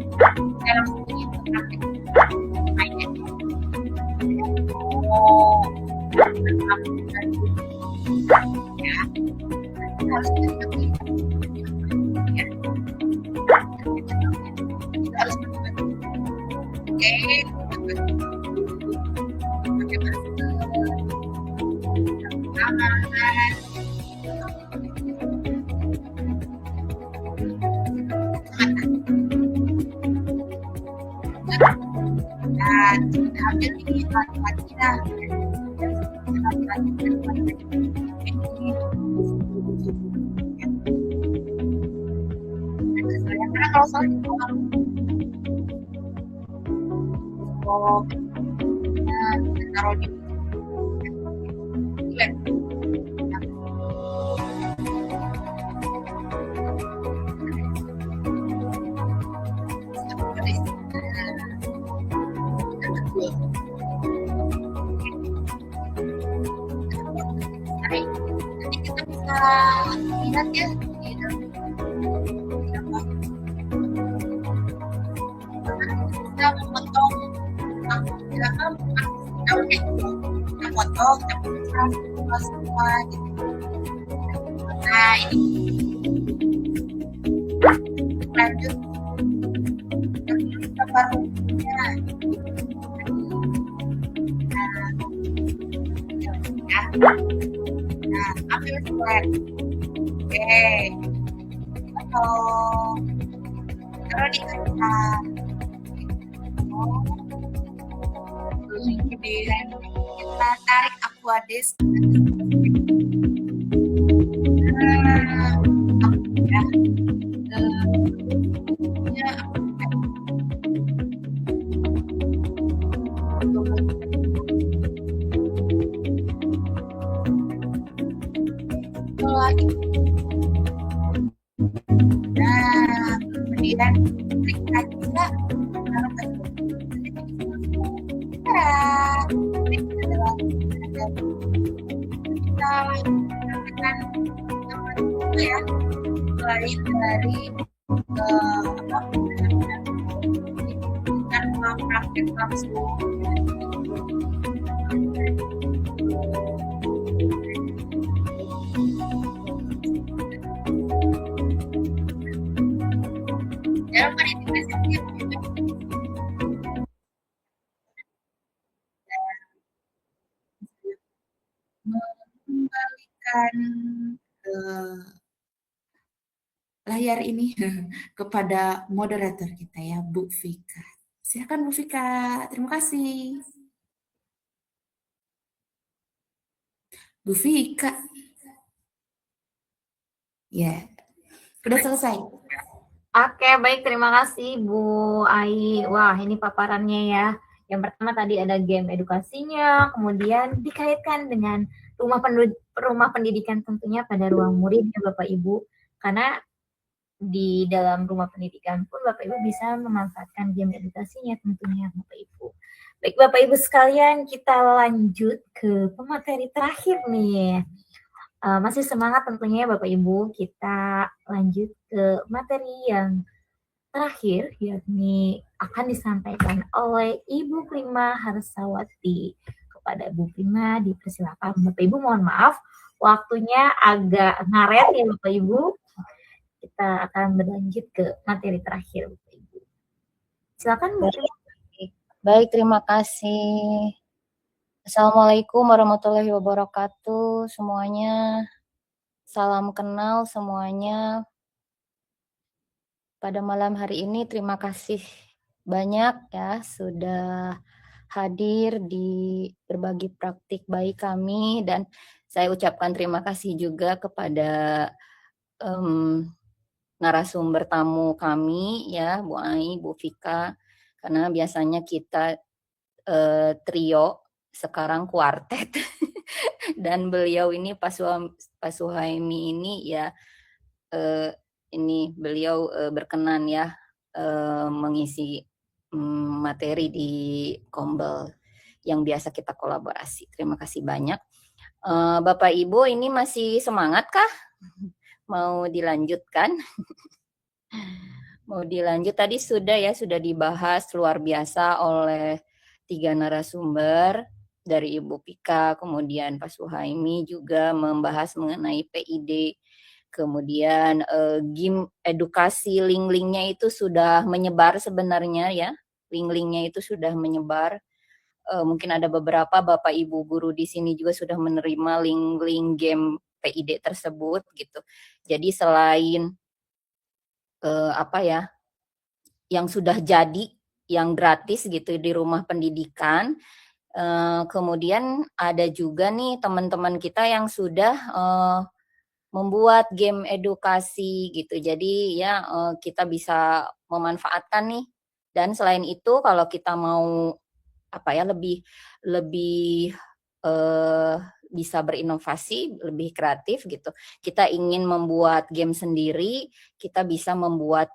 Saya langsung ingin praktek aja. Oh, ya, harus betul-betul ya. Kita harus betul-betul. Oke, pakai masker, tangan. Dan kita ambil ini lagi lah. Karena kalau soalnya taruh di nanti kita bisa lihat ya di dalam kita memotong kita potong semua gitu. Nah ini lanjut kita barunya nah ambil swab oke atau taruh di kertas kemudian kita tarik aquades nah kemudian kita juga kita menggunakan ya mulai dari kita praktek langsung dalam verifikasi mengembalikan layar ini kepada moderator kita ya, Bu Vika. Silakan Bu Vika, terima kasih. Bu Vika. Ya, sudah selesai. Oke, baik. Terima kasih Bu Ai. Wah, ini paparannya ya. Yang pertama tadi ada game edukasinya, kemudian dikaitkan dengan rumah pendidikan tentunya pada ruang murid ya Bapak Ibu. Karena di dalam rumah pendidikan pun Bapak Ibu bisa memanfaatkan game edukasinya tentunya Bapak Ibu. Baik Bapak Ibu sekalian, kita lanjut ke pemateri terakhir nih. Masih semangat tentunya Bapak Ibu, kita lanjut ke materi yang terakhir, yakni akan disampaikan oleh Ibu Prima Harsawati. Kepada Bu Prima dipersilakan. Bapak Ibu mohon maaf, waktunya agak ngaret ya Bapak Ibu. Kita akan berlanjut ke materi terakhir Bapak Ibu. Silakan Bu Prima. Baik, terima kasih. Assalamualaikum warahmatullahi wabarakatuh semuanya. Salam kenal semuanya. Pada malam hari ini terima kasih banyak ya sudah hadir di berbagi praktik baik kami, dan saya ucapkan terima kasih juga kepada narasumber tamu kami ya, Bu Ai, Bu Vika, karena biasanya kita trio, sekarang kuartet. Dan beliau ini Pak Suhaimi ini ya ini beliau berkenan ya mengisi materi di Kombel yang biasa kita kolaborasi. Terima kasih banyak. Bapak Ibu ini masih semangat kah? Mau dilanjutkan? Mau dilanjut tadi sudah dibahas luar biasa oleh 3 narasumber dari Ibu Pika, kemudian Pak Suhaimi juga membahas mengenai PID, kemudian game edukasi link-linknya itu sudah menyebar sebenarnya ya, link-linknya itu sudah menyebar. Mungkin ada beberapa Bapak Ibu guru di sini juga sudah menerima link-link game PID tersebut gitu. Jadi selain yang sudah jadi, yang gratis gitu di rumah pendidikan, kemudian ada juga nih teman-teman kita yang sudah membuat game edukasi gitu. Jadi ya kita bisa memanfaatkan nih. Dan selain itu kalau kita mau lebih bisa berinovasi, lebih kreatif gitu. Kita ingin membuat game sendiri, kita bisa membuat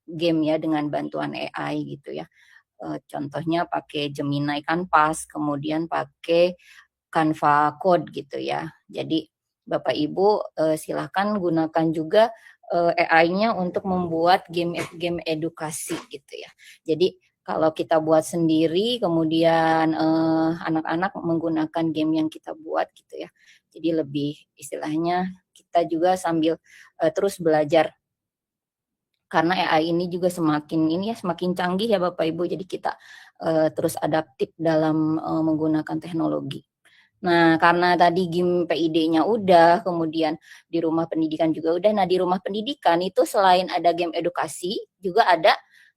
game ya dengan bantuan AI gitu ya. Contohnya pakai Gemini Canvas, kemudian pakai Canva Code gitu ya. Jadi Bapak Ibu silahkan gunakan juga AI-nya untuk membuat game edukasi gitu ya. Jadi kalau kita buat sendiri, kemudian anak-anak menggunakan game yang kita buat gitu ya. Jadi lebih istilahnya kita juga sambil terus belajar. Karena AI ini juga semakin canggih ya Bapak Ibu. Jadi kita terus adaptif dalam menggunakan teknologi. Nah, karena tadi game PID-nya udah, kemudian di rumah pendidikan juga udah. Nah, di rumah pendidikan itu selain ada game edukasi, juga ada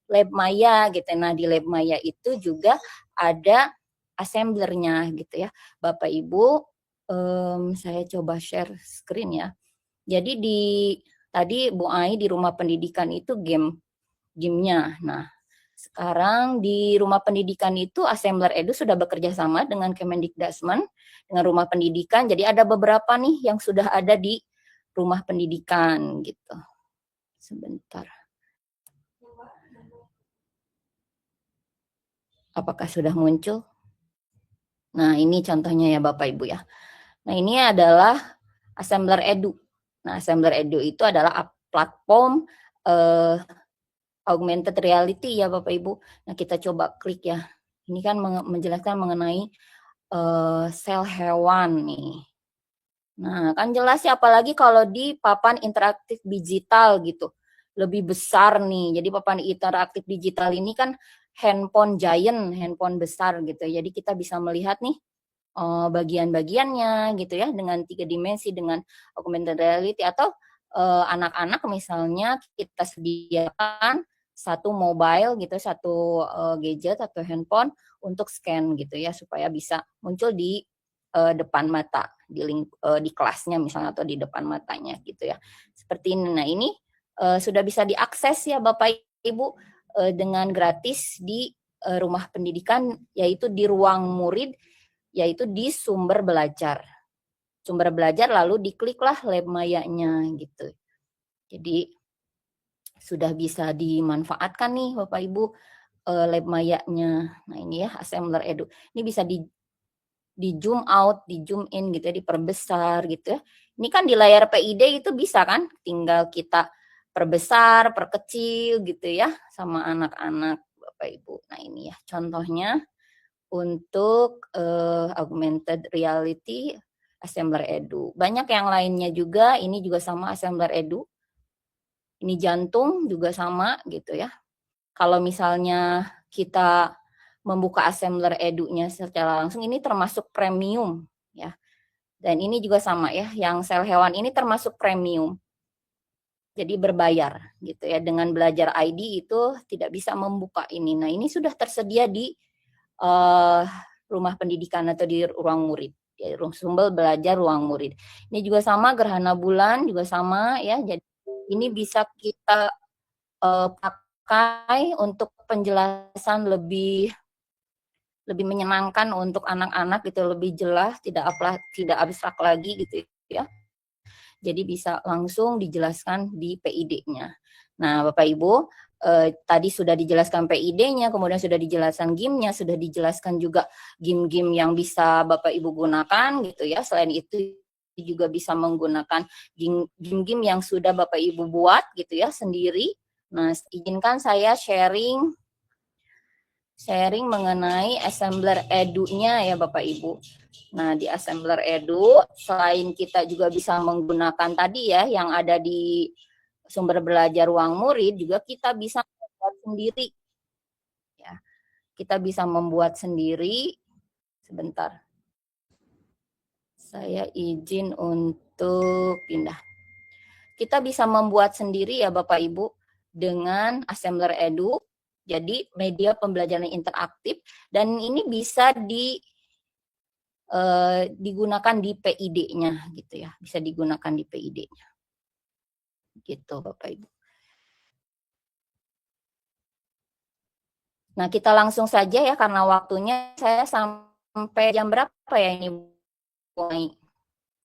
Lab Maya gitu. Nah, di Lab Maya itu juga ada assemblernya gitu ya. Bapak Ibu, saya coba share screen ya. Jadi tadi Bu Ai di rumah pendidikan itu gamenya. Nah, sekarang di rumah pendidikan itu Assembler Edu sudah bekerja sama dengan Kemendikdasmen, dengan rumah pendidikan. Jadi ada beberapa nih yang sudah ada di rumah pendidikan gitu. Sebentar. Apakah sudah muncul? Nah, ini contohnya ya Bapak Ibu ya. Nah, ini adalah Assembler Edu. Nah, Assembler Edu itu adalah platform augmented reality ya Bapak Ibu. Nah, kita coba klik ya. Ini kan menjelaskan mengenai sel hewan nih. Nah, kan jelas ya apalagi kalau di papan interaktif digital gitu. Lebih besar nih. Jadi papan interaktif digital ini kan handphone giant, handphone besar gitu. Jadi kita bisa melihat nih bagian-bagiannya gitu ya dengan 3 dimensi dengan augmented reality atau anak-anak misalnya kita sediakan satu mobile gitu, satu gadget atau handphone untuk scan gitu ya supaya bisa muncul di depan mata di kelasnya misalnya atau di depan matanya gitu ya. Seperti ini. Nah, ini sudah bisa diakses ya Bapak Ibu dengan gratis di rumah pendidikan yaitu di ruang murid yaitu di sumber belajar. Sumber belajar lalu dikliklah Lab Maya-nya gitu. Jadi sudah bisa dimanfaatkan nih Bapak Ibu Lab Maya-nya. Nah, ini ya Assembler Edu. Ini bisa di zoom out, di zoom in gitu ya, diperbesar gitu ya. Ini kan di layar PID itu bisa kan, tinggal kita perbesar, perkecil gitu ya sama anak-anak Bapak Ibu. Nah, ini ya contohnya untuk augmented reality Assembler Edu. Banyak yang lainnya juga, ini juga sama Assembler Edu. Ini jantung juga sama gitu ya. Kalau misalnya kita membuka Assembler Edu-nya secara langsung, ini termasuk premium ya. Dan ini juga sama ya, yang sel hewan ini termasuk premium. Jadi berbayar gitu ya. Dengan belajar ID itu tidak bisa membuka ini. Nah, ini sudah tersedia di rumah pendidikan atau di ruang murid. Ya, sumber belajar ruang murid. Ini juga sama gerhana bulan juga sama ya. Jadi ini bisa kita pakai untuk penjelasan lebih menyenangkan untuk anak-anak gitu, lebih jelas, tidak abstrak lagi gitu ya. Jadi bisa langsung dijelaskan di PID-nya. Nah, Bapak Ibu, tadi sudah dijelaskan PID-nya, kemudian sudah dijelaskan game-nya, sudah dijelaskan juga game-game yang bisa Bapak Ibu gunakan gitu ya. Selain itu juga bisa menggunakan game-game yang sudah Bapak Ibu buat gitu ya sendiri Nah, izinkan saya sharing mengenai Assembler Edu-nya ya Bapak Ibu. Nah, di Assembler Edu, selain kita juga bisa menggunakan tadi ya, yang ada di sumber belajar ruang murid, juga kita bisa membuat sendiri. Ya, kita bisa membuat sendiri. Sebentar. Saya izin untuk pindah. Kita bisa membuat sendiri ya Bapak Ibu dengan Assembler Edu. Jadi media pembelajaran interaktif dan ini bisa digunakan di PID-nya gitu ya. Bisa digunakan di PID-nya. Gitu Bapak Ibu. Nah, kita langsung saja ya karena waktunya saya sampai jam berapa ya ini mulai.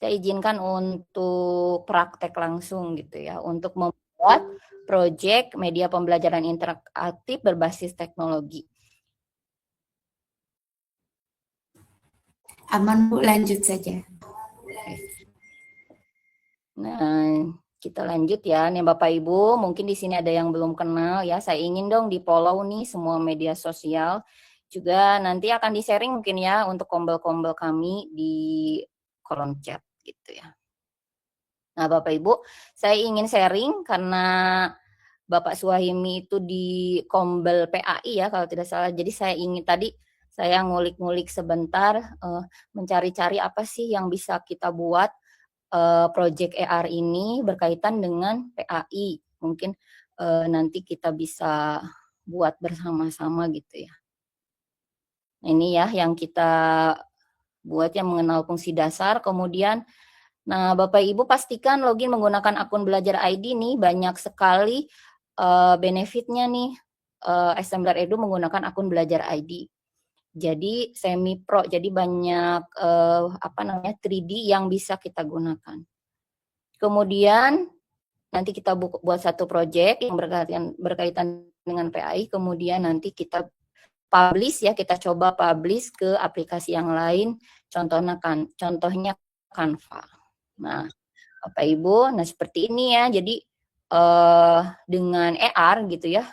Saya izinkan untuk praktek langsung gitu ya, untuk membuat proyek media pembelajaran interaktif berbasis teknologi. Aman Bu, lanjut saja. Nah, kita lanjut ya, nih Bapak Ibu, mungkin di sini ada yang belum kenal ya, saya ingin dong di follow nih semua media sosial, juga nanti akan di-sharing mungkin ya untuk kombel-kombel kami di kolom chat gitu ya. Nah, Bapak Ibu, saya ingin sharing karena Bapak Suhaimi itu di Kombel PAI ya kalau tidak salah. Jadi saya ingin tadi saya ngulik-ngulik sebentar mencari-cari apa sih yang bisa kita buat project ER ini berkaitan dengan PAI. Mungkin nanti kita bisa buat bersama-sama gitu ya. Nah, ini ya yang kita buat yang mengenal fungsi dasar, kemudian nah, Bapak Ibu pastikan login menggunakan akun Belajar ID nih, banyak sekali benefitnya nih Assembler Edu menggunakan akun Belajar ID. Jadi semi pro, jadi banyak 3D yang bisa kita gunakan. Kemudian nanti kita buat satu project yang berkaitan dengan PAI, kemudian nanti kita publish ya, kita coba publish ke aplikasi yang lain, contohnya Canva. Nah, Bapak Ibu, nah seperti ini ya. Jadi dengan ER gitu ya.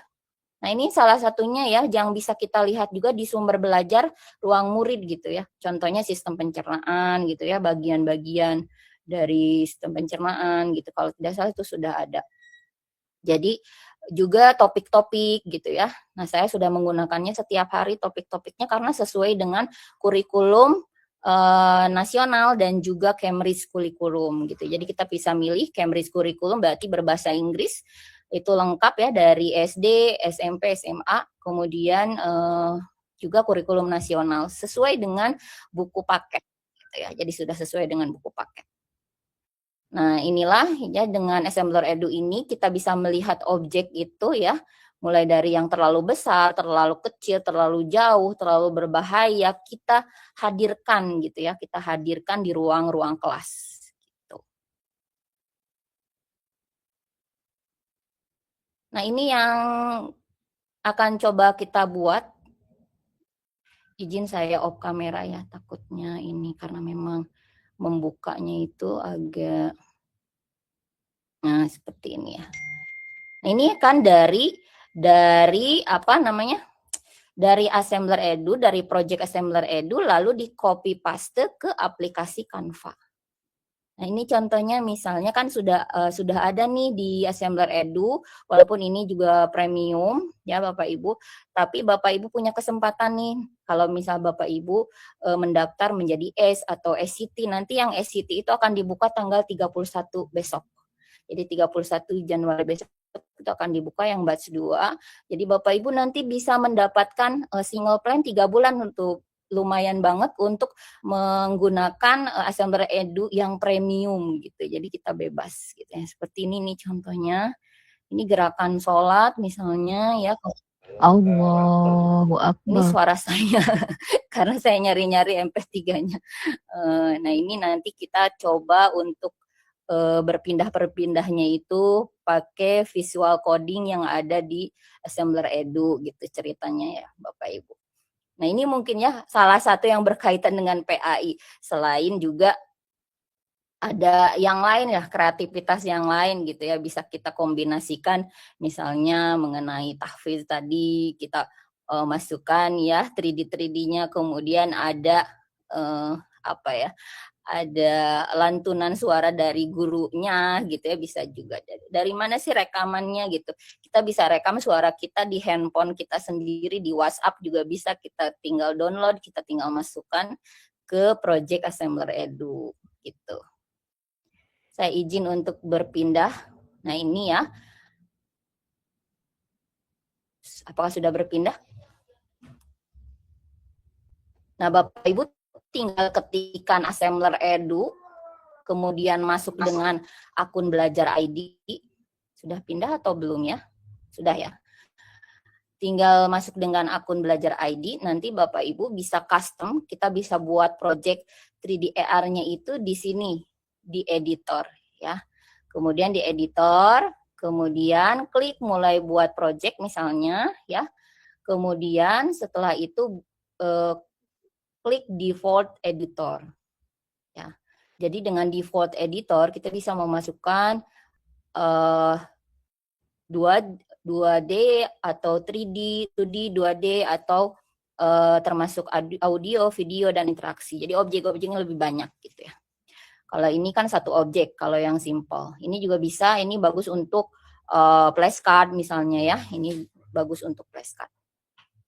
Nah, ini salah satunya ya yang bisa kita lihat juga di sumber belajar ruang murid gitu ya. Contohnya sistem pencernaan gitu ya, bagian-bagian dari sistem pencernaan gitu. Kalau tidak salah itu sudah ada. Jadi juga topik-topik gitu ya. Nah, saya sudah menggunakannya setiap hari topik-topiknya karena sesuai dengan kurikulum nasional dan juga Cambridge Curriculum gitu. Jadi kita bisa milih Cambridge Curriculum berarti berbahasa Inggris itu lengkap ya dari SD, SMP, SMA, kemudian juga kurikulum nasional sesuai dengan buku paket gitu ya. Jadi sudah sesuai dengan buku paket. Nah, inilah ya dengan Assembler Edu ini kita bisa melihat objek itu ya, mulai dari yang terlalu besar, terlalu kecil, terlalu jauh, terlalu berbahaya, kita hadirkan gitu ya, kita hadirkan di ruang-ruang kelas. Gitu. Nah, ini yang akan coba kita buat. Izin saya off kamera ya, takutnya ini karena memang membukanya itu agak, nah seperti ini ya. Nah, ini kan dari apa namanya? Dari Assembler Edu, dari project Assembler Edu lalu di copy paste ke aplikasi Canva. Nah, ini contohnya misalnya kan sudah ada nih di Assembler Edu, walaupun ini juga premium ya Bapak Ibu, tapi Bapak Ibu punya kesempatan nih kalau misal Bapak Ibu mendaftar menjadi S atau SCT, nanti yang SCT itu akan dibuka tanggal 31 besok. Jadi 31 Januari besok itu akan dibuka yang batch 2. Jadi Bapak Ibu nanti bisa mendapatkan single plan 3 bulan untuk lumayan banget untuk menggunakan Assembler Edu yang premium gitu. Jadi kita bebas gitu ya. Seperti ini nih contohnya. Ini gerakan sholat misalnya ya. Allahu Ini Akbar. suara saya karena saya nyari-nyari MP3-nya. Nah, ini nanti kita coba untuk berpindah-perpindahnya itu pakai visual coding yang ada di Assembler Edu gitu ceritanya ya Bapak Ibu. Nah, ini mungkin ya salah satu yang berkaitan dengan PAI. Selain juga ada yang lain ya, kreativitas yang lain gitu ya, bisa kita kombinasikan misalnya mengenai tahfiz tadi kita masukkan ya 3D-nya, kemudian ada apa ya, ada lantunan suara dari gurunya gitu ya, bisa juga dari mana sih rekamannya gitu. Kita bisa rekam suara kita di handphone kita sendiri, di WhatsApp juga bisa, kita tinggal download, kita tinggal masukkan ke project Assembler Edu gitu. Saya izin untuk berpindah. Nah ini ya. Apakah sudah berpindah? Nah Bapak Ibu tinggal ketikkan Assembler Edu, kemudian masuk dengan akun belajar ID. Sudah pindah atau belum ya? Sudah ya. Tinggal masuk dengan akun belajar ID, nanti Bapak Ibu bisa custom, kita bisa buat project 3D AR-nya itu di sini, di editor ya. Kemudian di editor, kemudian klik mulai buat project misalnya ya. Kemudian setelah itu klik default editor. Ya. Jadi dengan default editor kita bisa memasukkan 2D atau 3D, 2D, 2D atau termasuk audio, video dan interaksi. Jadi objek-objeknya lebih banyak gitu ya. Kalau ini kan satu objek, kalau yang simple. Ini juga bisa, ini bagus untuk flashcard misalnya ya. Ini bagus untuk flashcard.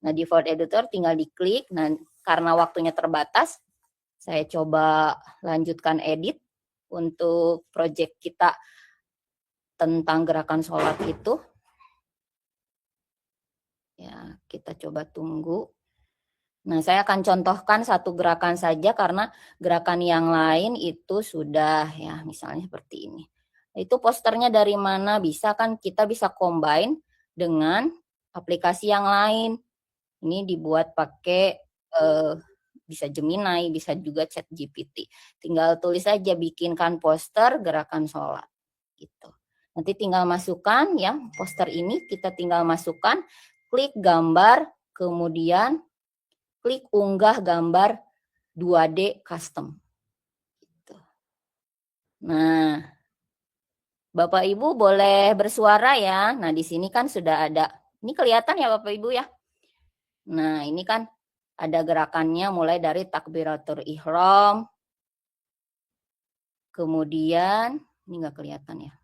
Nah, default editor tinggal diklik. Nah, karena waktunya terbatas, saya coba lanjutkan edit untuk project kita tentang gerakan sholat itu. Ya, kita coba tunggu. Nah, saya akan contohkan satu gerakan saja karena gerakan yang lain itu sudah ya, misalnya seperti ini. Itu posternya dari mana? Bisa kan kita bisa combine dengan aplikasi yang lain. Ini dibuat pakai bisa Gemini, bisa juga ChatGPT. Tinggal tulis aja bikinkan poster gerakan sholat gitu. Nanti tinggal masukkan ya, poster ini kita tinggal masukkan, klik gambar, kemudian klik unggah gambar 2D custom. Gitu. Nah, Bapak Ibu boleh bersuara ya. Nah, di sini kan sudah ada. Ini kelihatan ya Bapak Ibu ya. Nah, ini kan ada gerakannya mulai dari takbiratul ihram. Kemudian, ini nggak kelihatan ya.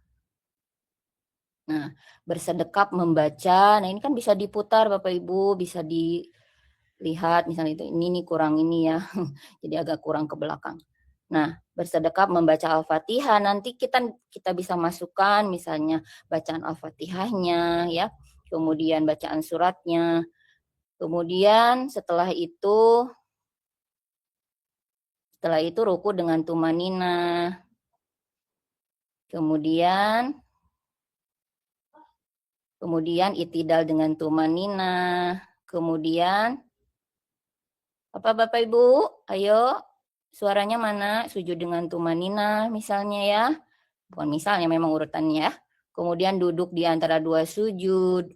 Nah, bersedekap membaca. Nah, ini kan bisa diputar Bapak Ibu, bisa dilihat misalnya itu ini kurang ini ya. Jadi agak kurang ke belakang. Nah, bersedekap membaca Al-Fatihah, nanti kita bisa masukkan misalnya bacaan Al-Fatihahnya ya. Kemudian bacaan suratnya. Kemudian setelah itu ruku dengan tumanina. Kemudian itidal dengan tumanina. Kemudian apa Bapak Ibu? Ayo, suaranya mana? Sujud dengan tumanina misalnya ya. Bukan misalnya, memang urutannya ya. Kemudian duduk di antara dua sujud.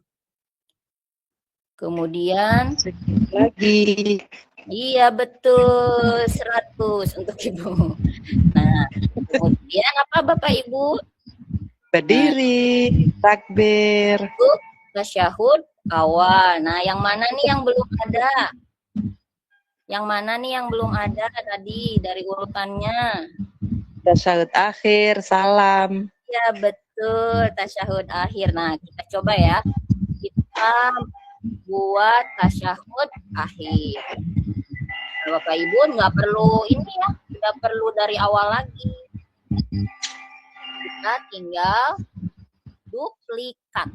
Kemudian lagi. Iya betul, 100 untuk Ibu. Nah, kemudian apa Bapak Ibu? Berdiri, takbir. Tasyahud awal. Nah, yang mana nih yang belum ada? Yang mana nih yang belum ada tadi dari urutannya? Tasyahud akhir, salam. Ya betul, tasyahud akhir. Nah, kita coba ya. Kita buat tasyahud akhir. Bapak Ibu nggak perlu ini ya, nggak perlu dari awal lagi. Kita tinggal duplikat.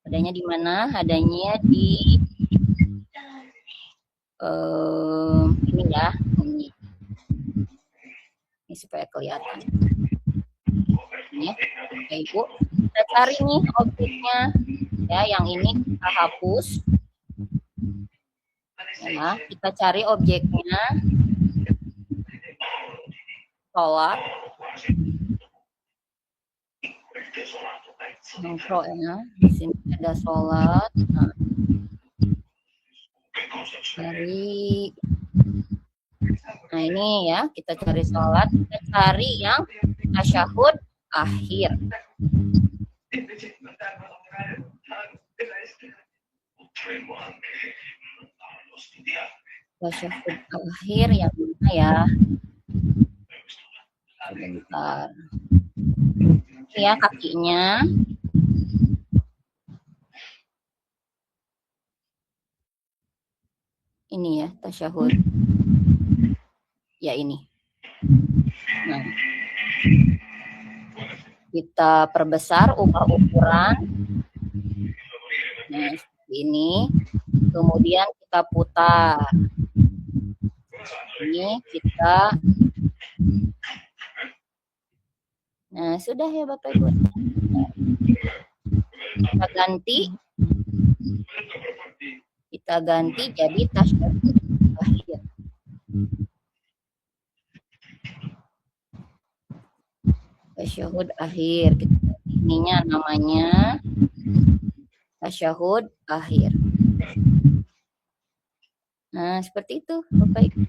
Adanya di mana? Adanya di ini ya, ini supaya kelihatan. Ini, Bapak Ibu, kita cari nih objeknya, ya, yang ini kita hapus. Ya, kita cari objeknya, sholat. Yang pro ya, di sini ada sholat. Nah. Cari. Nah ini ya, kita cari sholat, kita cari yang tasyahud akhir. Tasyahud akhir yang mana ya? Sebentar. Ini ya kakinya. Ini ya, tasyahud. Ya ini. Nah, kita perbesar, ubah ukuran. Nah, seperti ini. Kemudian kita putar. Ini kita. Nah, sudah ya Bapak Ibu. Kita ganti. Kita ganti jadi tasyahud akhir. Tasyahud akhir. Ininya namanya tasyahud akhir. Nah, seperti itu, Bapak Ibu.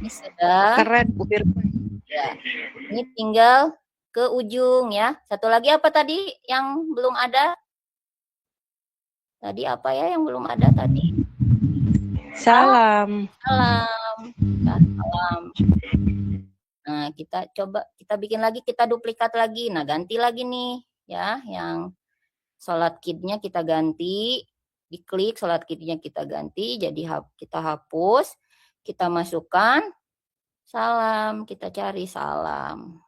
Ini sudah. Keren, Bu Firman. Ya. Ini tinggal ke ujung ya. Satu lagi apa tadi yang belum ada? Tadi apa ya yang belum ada tadi? Salam. Salam. Ya, salam. Nah, kita coba kita bikin lagi, kita duplikat lagi. Nah, ganti lagi nih ya, yang sholat kidnya kita ganti, diklik sholat kidnya kita ganti, jadi kita hapus, kita masukkan salam, kita cari salam.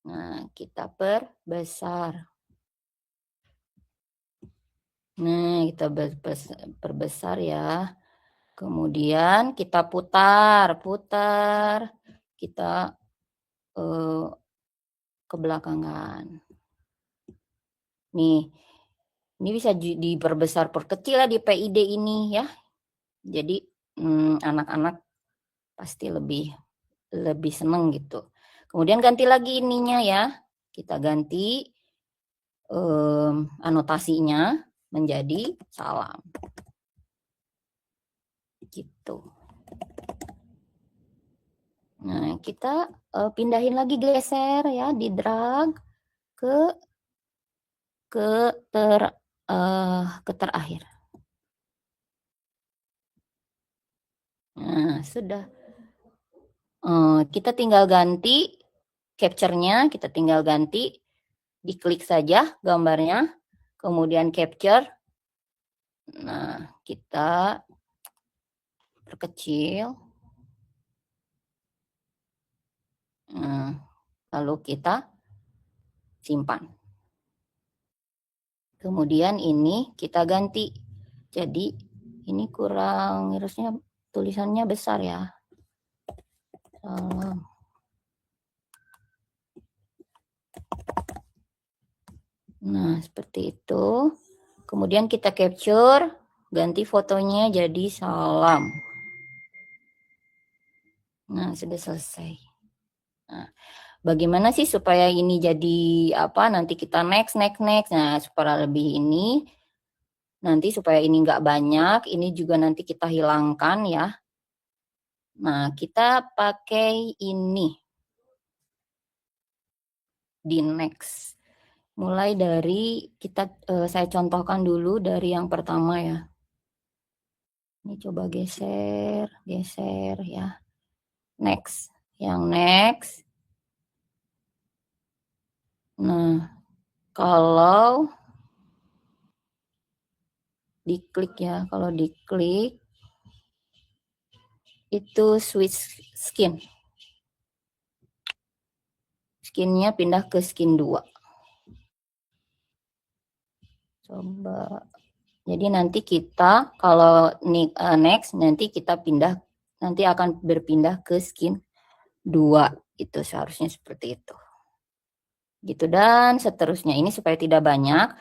Nah, kita perbesar. Nah, kita perbesar ya. Kemudian kita putar. Kita ke belakangan. Nih, ini bisa diperbesar perkecil ya di PID ini ya. Jadi anak-anak pasti lebih seneng gitu. Kemudian ganti lagi ininya ya. Kita ganti anotasinya menjadi salam. Gitu. Nah, kita pindahin lagi, geser ya, di drag ke terakhir. Nah, sudah. Kita tinggal ganti capture-nya, kita tinggal ganti, diklik saja gambarnya, kemudian capture. Nah, kita perkecil. Lalu kita simpan. Kemudian ini kita ganti. Jadi ini kurang, harusnya tulisannya besar ya. Nah, seperti itu. Kemudian kita capture, ganti fotonya jadi salam. Nah, sudah selesai. Nah, bagaimana sih supaya ini jadi apa? Nanti kita next. Nah, supaya lebih ini, nanti supaya ini nggak banyak, ini juga nanti kita hilangkan ya. Nah, kita pakai ini di next. Mulai dari saya contohkan dulu dari yang pertama ya. Ini coba geser ya. Next, yang next. Nah, kalau diklik ya, kalau diklik itu switch skin. Skinnya pindah ke skin 2. Coba. Jadi nanti kita kalau next nanti kita nanti akan berpindah ke skin 2. Itu seharusnya seperti itu. Gitu dan seterusnya. Ini supaya tidak banyak,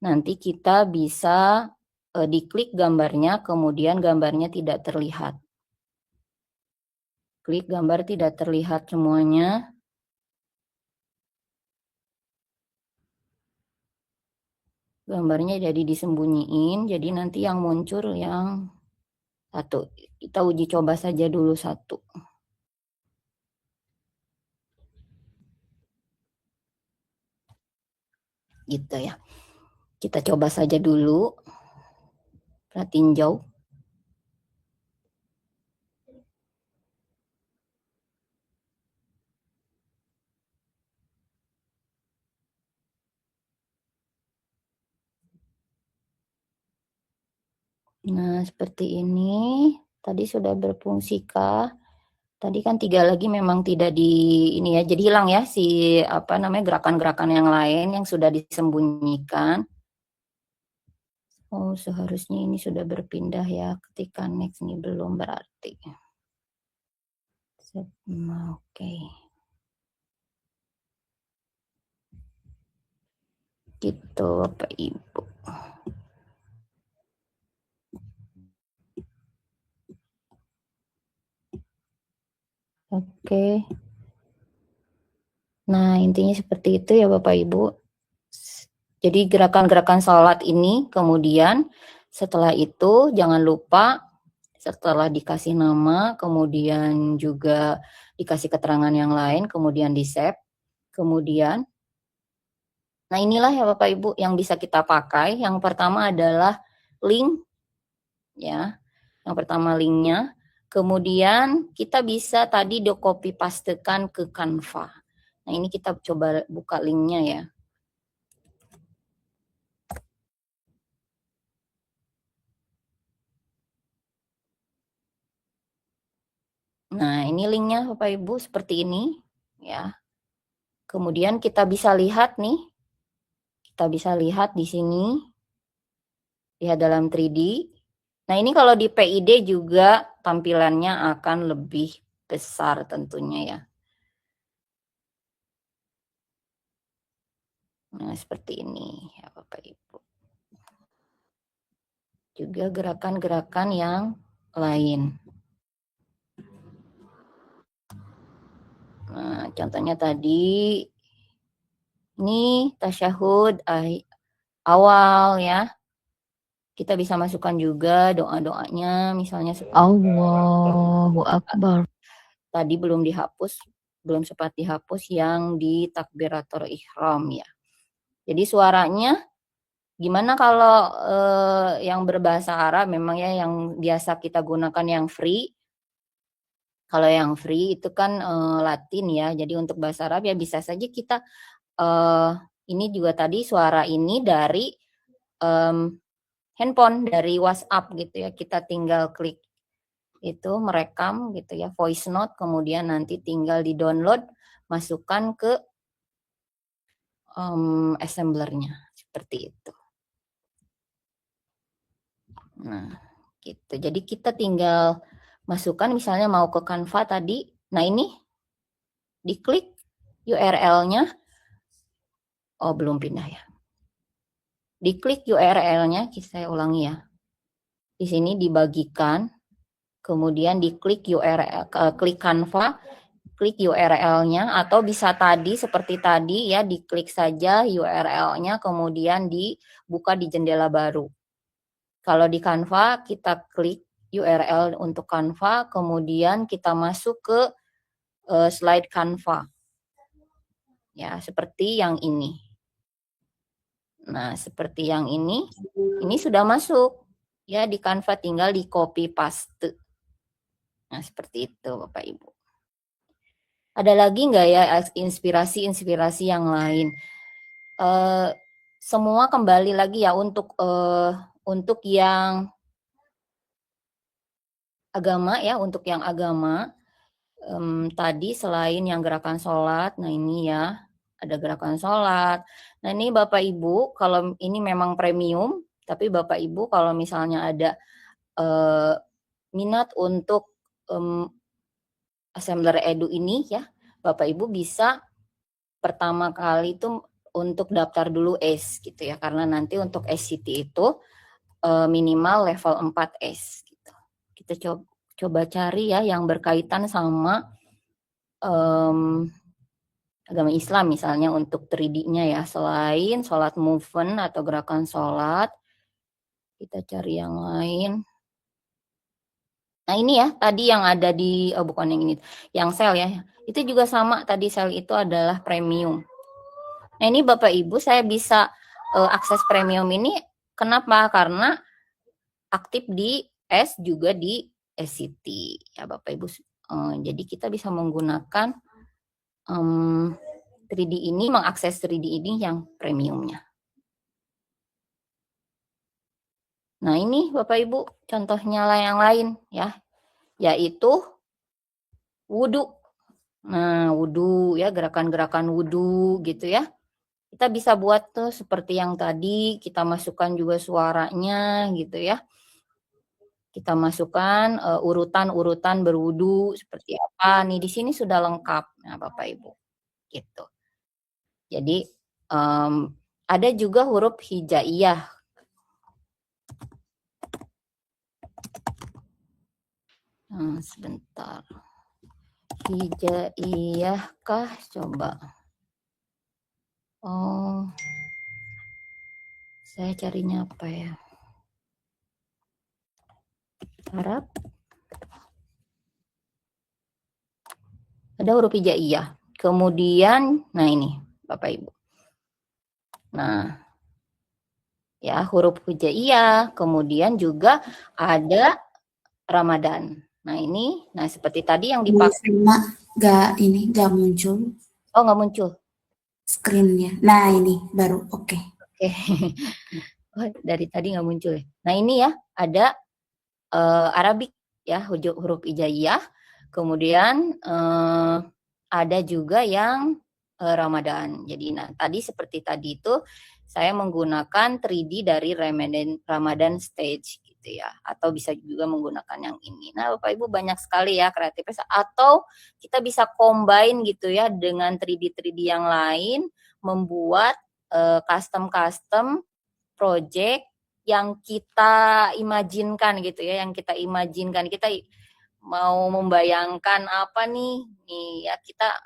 nanti kita bisa diklik gambarnya, kemudian gambarnya tidak terlihat. Klik gambar tidak terlihat semuanya. Gambarnya jadi disembunyiin, jadi nanti yang muncul yang satu. Kita uji coba saja dulu satu. Gitu ya. Kita coba saja dulu. Perhatiin jauh. Nah, seperti ini. Tadi sudah berfungsikah? Tadi kan 3 lagi memang tidak di ini ya. Jadi hilang ya si apa namanya gerakan-gerakan yang lain yang sudah disembunyikan. Oh, seharusnya ini sudah berpindah ya. Ketika next ini belum berarti. Oke. Gitu Bapak Ibu. Oke. Nah, intinya seperti itu ya Bapak Ibu. Jadi gerakan-gerakan sholat ini kemudian setelah itu jangan lupa setelah dikasih nama, kemudian juga dikasih keterangan yang lain, kemudian di-save. Kemudian, nah inilah ya Bapak Ibu yang bisa kita pakai. Yang pertama adalah link, ya. Yang pertama linknya. Kemudian kita bisa tadi copy pastekan ke Canva. Nah ini kita coba buka linknya ya. Nah ini linknya Bapak Ibu seperti ini ya. Kemudian kita bisa lihat nih. Kita bisa lihat di sini. Lihat dalam 3D. Nah ini kalau di PID juga tampilannya akan lebih besar tentunya ya. Nah seperti ini ya Bapak Ibu. Juga gerakan-gerakan yang lain. Nah contohnya tadi ini tasyahud awal ya. Kita bisa masukkan juga doa-doanya misalnya Allahu Akbar. tadi belum dihapus, belum sempat dihapus yang di takbiratul ihram ya. Jadi suaranya gimana kalau yang berbahasa Arab memang ya yang biasa kita gunakan yang free. Kalau yang free itu kan Latin ya. Jadi untuk bahasa Arab ya bisa saja kita ini juga tadi suara ini dari handphone dari WhatsApp gitu ya. Kita tinggal klik itu merekam gitu ya voice note kemudian nanti tinggal di download masukkan ke assemblernya seperti itu. Nah, gitu. Jadi kita tinggal masukkan misalnya mau ke Canva tadi. Nah, ini diklik URL-nya. Oh, belum pindah ya. Diklik URL-nya, saya ulangi ya. Di sini dibagikan. Kemudian diklik URL, klik Canva, klik URL-nya atau bisa tadi seperti tadi ya, diklik saja URL-nya kemudian dibuka di jendela baru. Kalau di Canva, kita klik URL untuk Canva, kemudian kita masuk ke slide Canva. Ya, seperti yang ini. Nah, seperti yang ini sudah masuk. Ya, di Canva tinggal di copy paste. Nah, seperti itu Bapak Ibu. Ada lagi nggak ya inspirasi-inspirasi yang lain? Semua kembali lagi ya untuk yang agama ya, untuk yang agama tadi selain yang gerakan sholat, nah ini ya ada gerakan sholat. Nah ini Bapak Ibu kalau ini memang premium, tapi Bapak Ibu kalau misalnya ada minat untuk Assembler Edu ini ya, Bapak Ibu bisa pertama kali itu untuk daftar dulu ACE gitu ya, karena nanti untuk SCT itu minimal level 4S gitu. Kita coba cari ya yang berkaitan sama agama Islam misalnya untuk 3D-nya ya, selain sholat movement atau gerakan sholat, kita cari yang lain. Nah ini ya, tadi yang ada di, oh bukan yang ini, yang sel ya, itu juga sama, tadi sel itu adalah premium. Nah ini Bapak Ibu saya bisa akses premium ini, kenapa? Karena aktif di S juga di SCT ya Bapak Ibu. Jadi kita bisa menggunakan 3D ini, mengakses 3D ini yang premiumnya. Nah ini Bapak Ibu contohnya yang lain ya, yaitu wudhu. Nah wudhu ya, gerakan-gerakan wudhu gitu ya. Kita bisa buat tuh seperti yang tadi, kita masukkan juga suaranya gitu ya. Kita masukkan urutan-urutan berwudu seperti apa. Nih di sini sudah lengkap, nah Bapak Ibu. Gitu. Jadi ada juga huruf hijaiyah. Nah, sebentar. Hijaiyah kah? Coba. Oh, saya carinya apa ya? Arab. Ada huruf hijaiyah. Kemudian, nah ini Bapak Ibu. Nah, ya huruf hijaiyah. Kemudian juga ada Ramadan. Nah ini, nah seperti tadi yang dipakai. Nggak muncul. Oh nggak muncul. Screen-nya. Nah ini baru oke. Oke. Oh, dari tadi nggak muncul ya. Nah ini ya ada Arabik ya, huruf hijaiyah. Kemudian ada juga yang Ramadan. Jadi nah tadi seperti tadi itu saya menggunakan 3D dari Ramadan stage gitu ya, atau bisa juga menggunakan yang ini. Nah Bapak Ibu banyak sekali ya kreativitas, atau kita bisa combine gitu ya dengan 3D yang lain, membuat custom project yang kita imajinkan gitu ya, yang kita imajinkan, kita mau membayangkan apa nih ya kita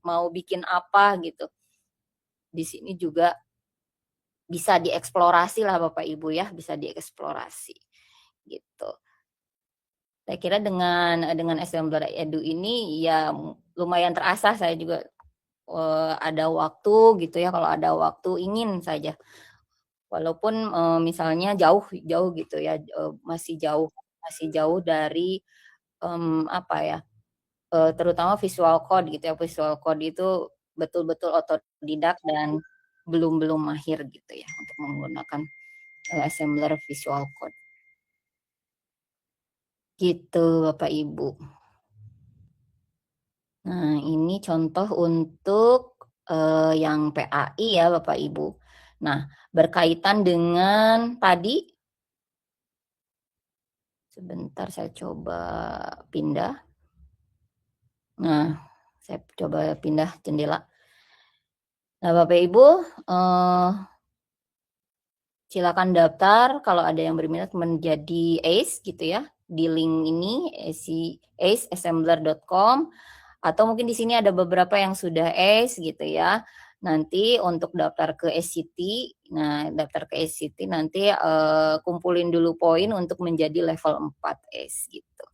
mau bikin apa gitu. Di sini juga bisa dieksplorasi lah Bapak Ibu ya, bisa dieksplorasi gitu. Saya kira dengan Assembler Edu ini ya lumayan terasa. Saya juga ada waktu gitu ya, kalau ada waktu ingin saja. Walaupun misalnya jauh gitu ya, masih jauh dari apa ya, terutama visual code gitu ya. Visual code itu betul-betul otodidak dan belum mahir gitu ya untuk menggunakan assembler visual code. Gitu Bapak Ibu. Nah, ini contoh untuk yang PAI ya Bapak Ibu. Nah, berkaitan dengan tadi, sebentar saya coba pindah. Nah, saya coba pindah jendela. Nah, Bapak Ibu, silakan daftar kalau ada yang berminat menjadi ACE gitu ya, di link ini aceassembler.com, atau mungkin di sini ada beberapa yang sudah ACE gitu ya. Nanti untuk daftar ke SCT, nah daftar ke SCT nanti kumpulin dulu poin untuk menjadi level 4 ACE gitu.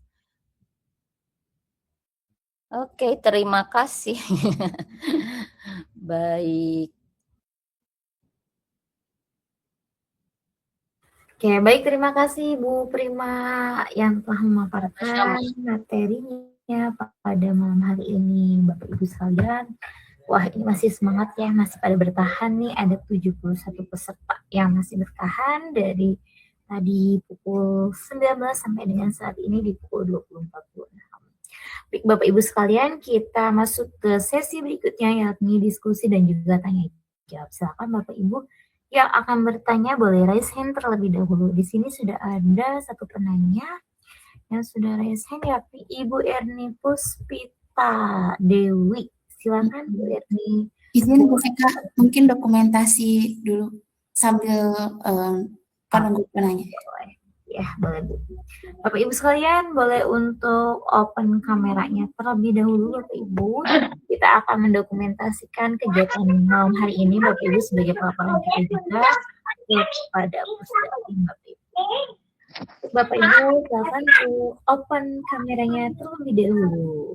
Oke, terima kasih. Baik. Oke, baik, terima kasih Bu Prima yang telah memaparkan materinya pada malam hari ini, Bapak Ibu sekalian. Wah, ini masih semangat ya, masih pada bertahan nih, ada 71 peserta yang masih bertahan dari tadi pukul 19 sampai dengan saat ini di pukul 20.46. Baik, Bapak Ibu sekalian, kita masuk ke sesi berikutnya, yakni diskusi dan juga tanya jawab. Silakan Bapak Ibu yang akan bertanya boleh raise hand terlebih dahulu. Di sini sudah ada satu penanya yang sudah raise hand, yakni Ibu Erni Puspita Dewi. Silakan Bu Erni. Izin Bu Vika, mungkin dokumentasi dulu sambil menunggu penanya. Ya, boleh Bu. Bapak Ibu sekalian, boleh untuk open kameranya terlebih dahulu Bapak Ibu. Kita kita akan mendokumentasikan kegiatan malam hari ini Bapak Ibu sebagai pelaporan kita juga kepada Pusdatin Bapak Ibu. Bapak Ibu, silakan open kameranya terlebih dahulu.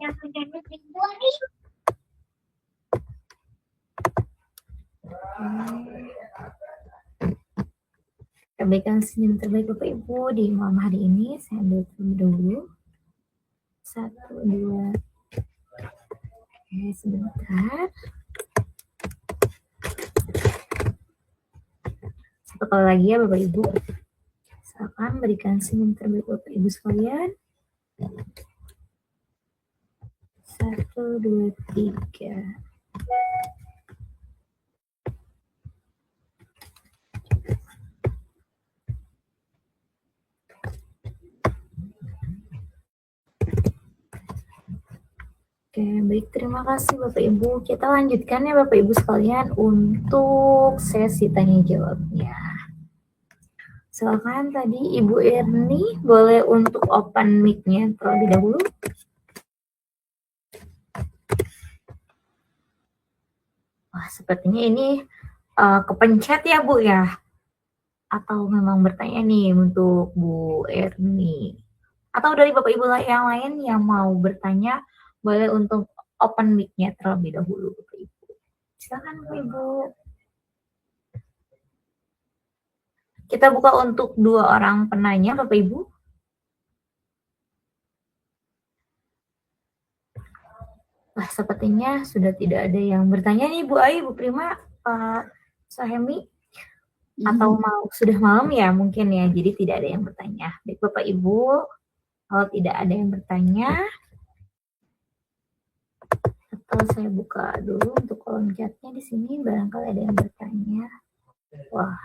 Kita berikan senyum terbaik Bapak Ibu di malam hari ini. Saya ambil terlebih dahulu. 1, 2. Oke, sebentar. Satu kali lagi ya Bapak Ibu. Silakan berikan senyum terbaik Bapak Ibu sekalian. 1, 2, 3. Oke, baik, terima kasih Bapak Ibu. Kita lanjutkan ya Bapak Ibu sekalian untuk sesi tanya jawabnya. Silakan tadi Ibu Erni boleh untuk open mic-nya terlebih dahulu. Wah, sepertinya ini kepencet ya Bu ya? Atau memang bertanya nih untuk Bu Erni? Atau dari Bapak Ibu yang lain yang mau bertanya, boleh untuk open mic-nya terlebih dahulu Bapak Ibu. Silakan Bapak Ibu. Kita buka untuk 2 orang penanya Bapak Ibu. Wah, sepertinya sudah tidak ada yang bertanya nih Bu Ai, Bu Prima, Pak Suhaimi. Atau sudah malam ya mungkin ya, jadi tidak ada yang bertanya. Baik Bapak Ibu, kalau tidak ada yang bertanya, atau saya buka dulu untuk kolom chatnya di sini, barangkali ada yang bertanya. Wah,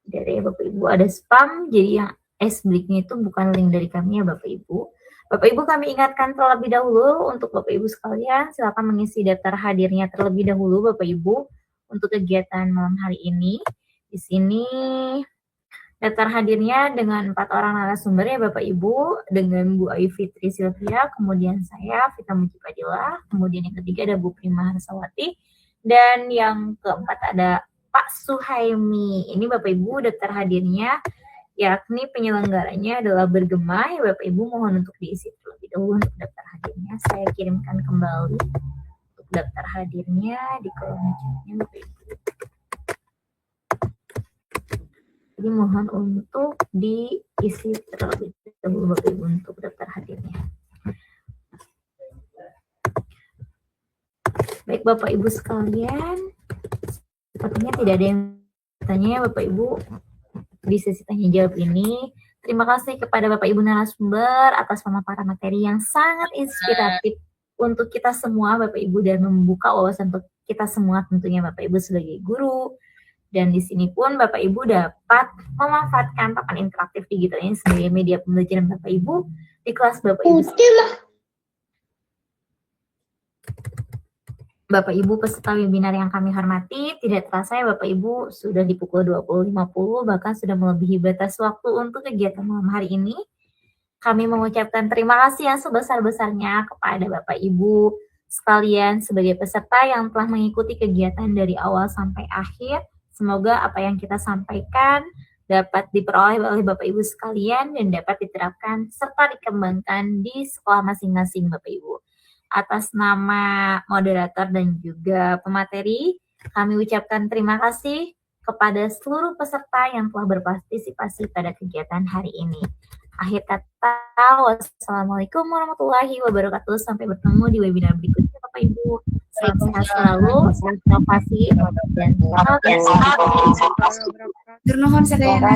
dari Bapak Ibu ada spam, jadi yang S-Blik-nya itu bukan link dari kami ya Bapak Ibu. Bapak Ibu kami ingatkan terlebih dahulu untuk Bapak Ibu sekalian, silakan mengisi daftar hadirnya terlebih dahulu Bapak Ibu untuk kegiatan malam hari ini. Di sini daftar hadirnya dengan 4 orang narasumber ya Bapak Ibu, dengan Bu Ayu Fitri Silvia, kemudian saya Vita Mujipadila, kemudian yang ketiga ada Bu Prima Harsawati, dan yang keempat ada Pak Suhaimi. Ini Bapak Ibu daftar hadirnya, yakni penyelenggaranya adalah Bergema ya Bapak Ibu, mohon untuk diisi terlebih dahulu untuk daftar hadirnya. Saya kirimkan kembali untuk daftar hadirnya di kolom chatnya Bapak Ibu. Jadi mohon untuk diisi terlebih dahulu Bapak Ibu untuk daftar hadirnya. Baik Bapak Ibu sekalian, sepertinya tidak ada yang bertanya ya Bapak Ibu di sesi tanya jawab ini. Terima kasih kepada Bapak Ibu narasumber atas pemaparan materi yang sangat inspiratif untuk kita semua Bapak Ibu dan membuka wawasan untuk kita semua tentunya Bapak Ibu sebagai guru. Dan di sini pun Bapak Ibu dapat memanfaatkan papan interaktif digital ini sebagai media pembelajaran Bapak Ibu di kelas Bapak Ibu. Bapak Ibu peserta webinar yang kami hormati, tidak terasa ya Bapak Ibu sudah di pukul 20.50, bahkan sudah melebihi batas waktu untuk kegiatan malam hari ini. Kami mengucapkan terima kasih yang sebesar-besarnya kepada Bapak Ibu sekalian sebagai peserta yang telah mengikuti kegiatan dari awal sampai akhir. Semoga apa yang kita sampaikan dapat diperoleh oleh Bapak Ibu sekalian dan dapat diterapkan serta dikembangkan di sekolah masing-masing Bapak Ibu. Atas nama moderator dan juga pemateri, kami ucapkan terima kasih kepada seluruh peserta yang telah berpartisipasi pada kegiatan hari ini. Akhir kata, wassalamualaikum warahmatullahi wabarakatuh. Sampai bertemu di webinar berikutnya Bapak Ibu. Salam sehat selalu, salam inovasi, dan salam Nuhun sedaya.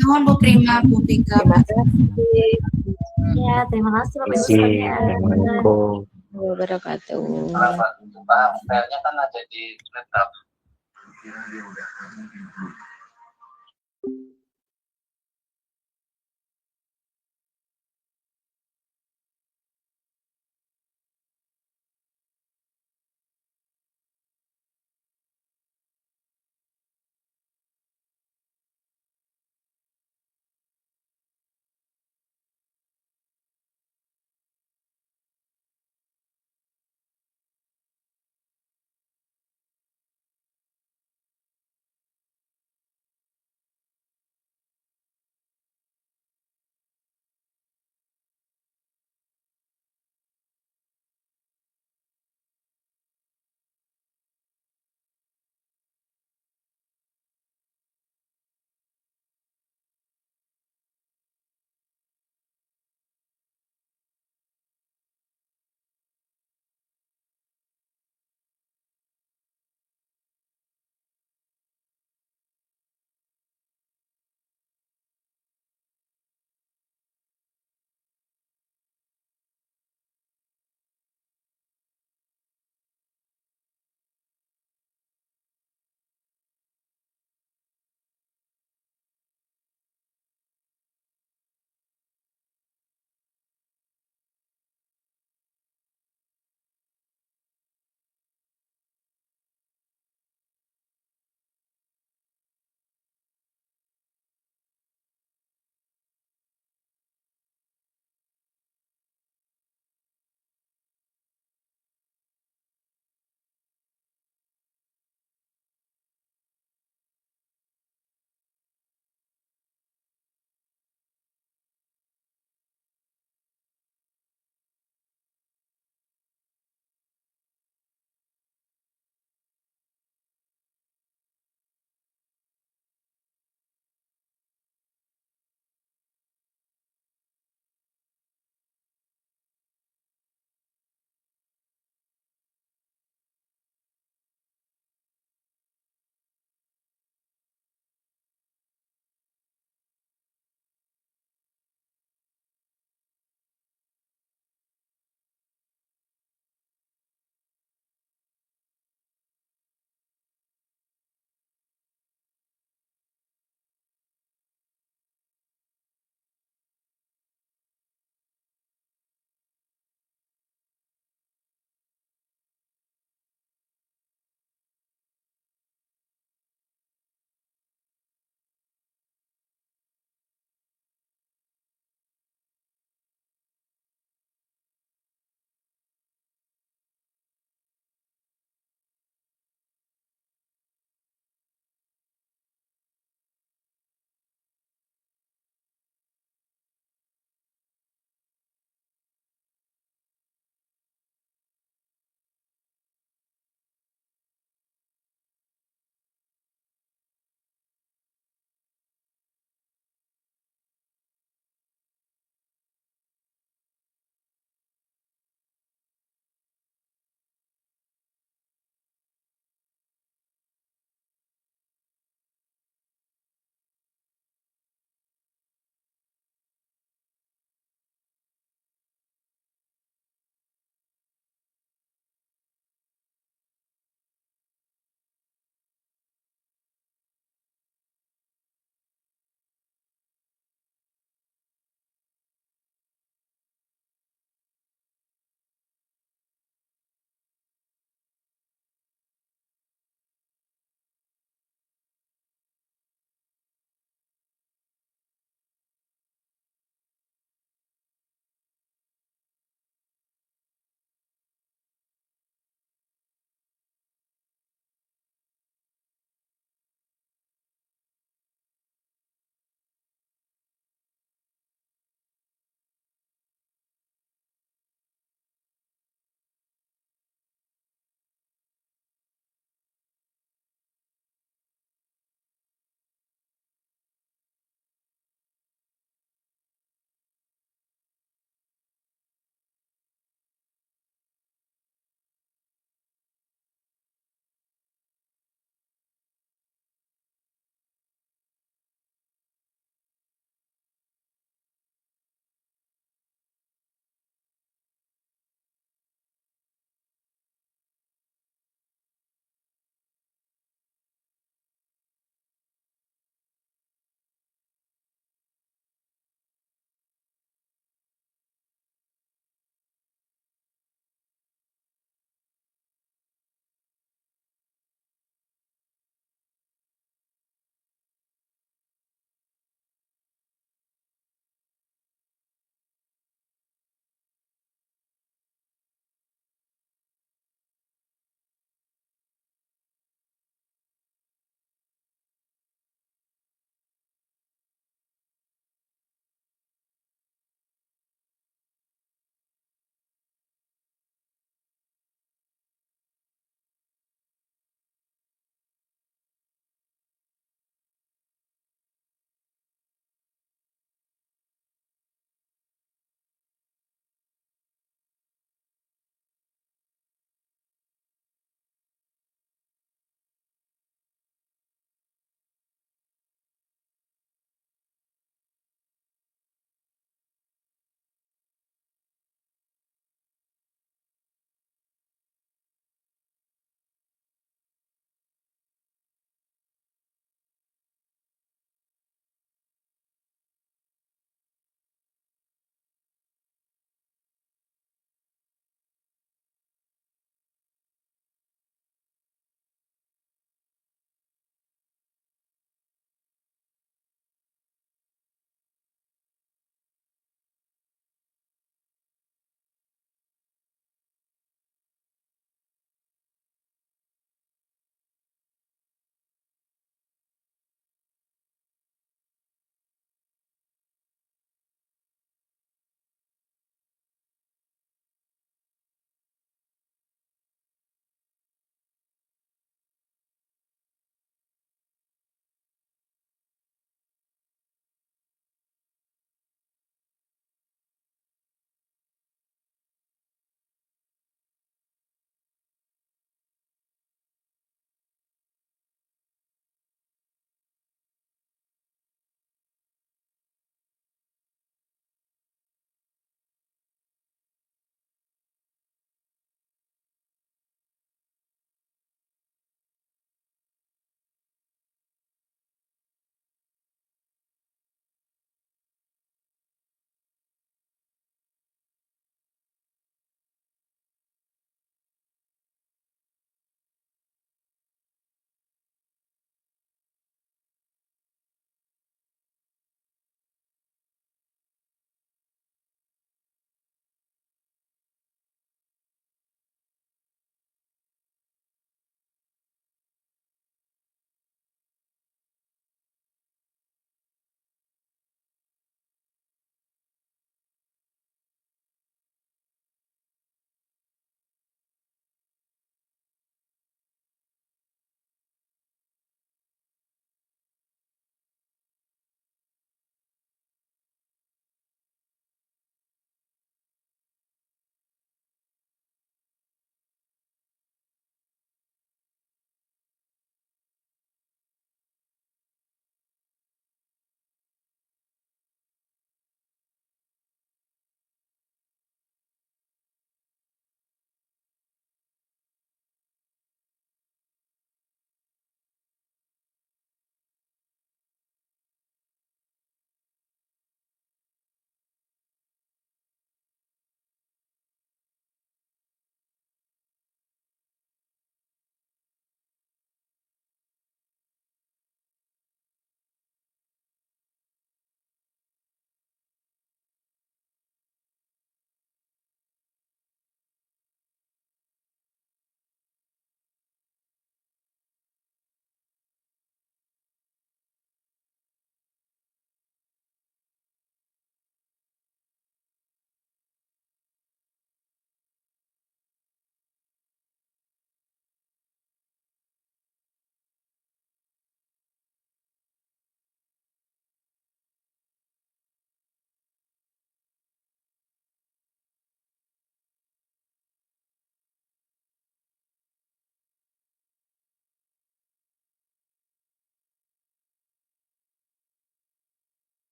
Nuhun Bu Prima, Bu Tika. Ya, terima kasih Bapak Ibu sekalian. Assalamualaikum. Wabarakatuh. Pak, filenya kan ada di laptop.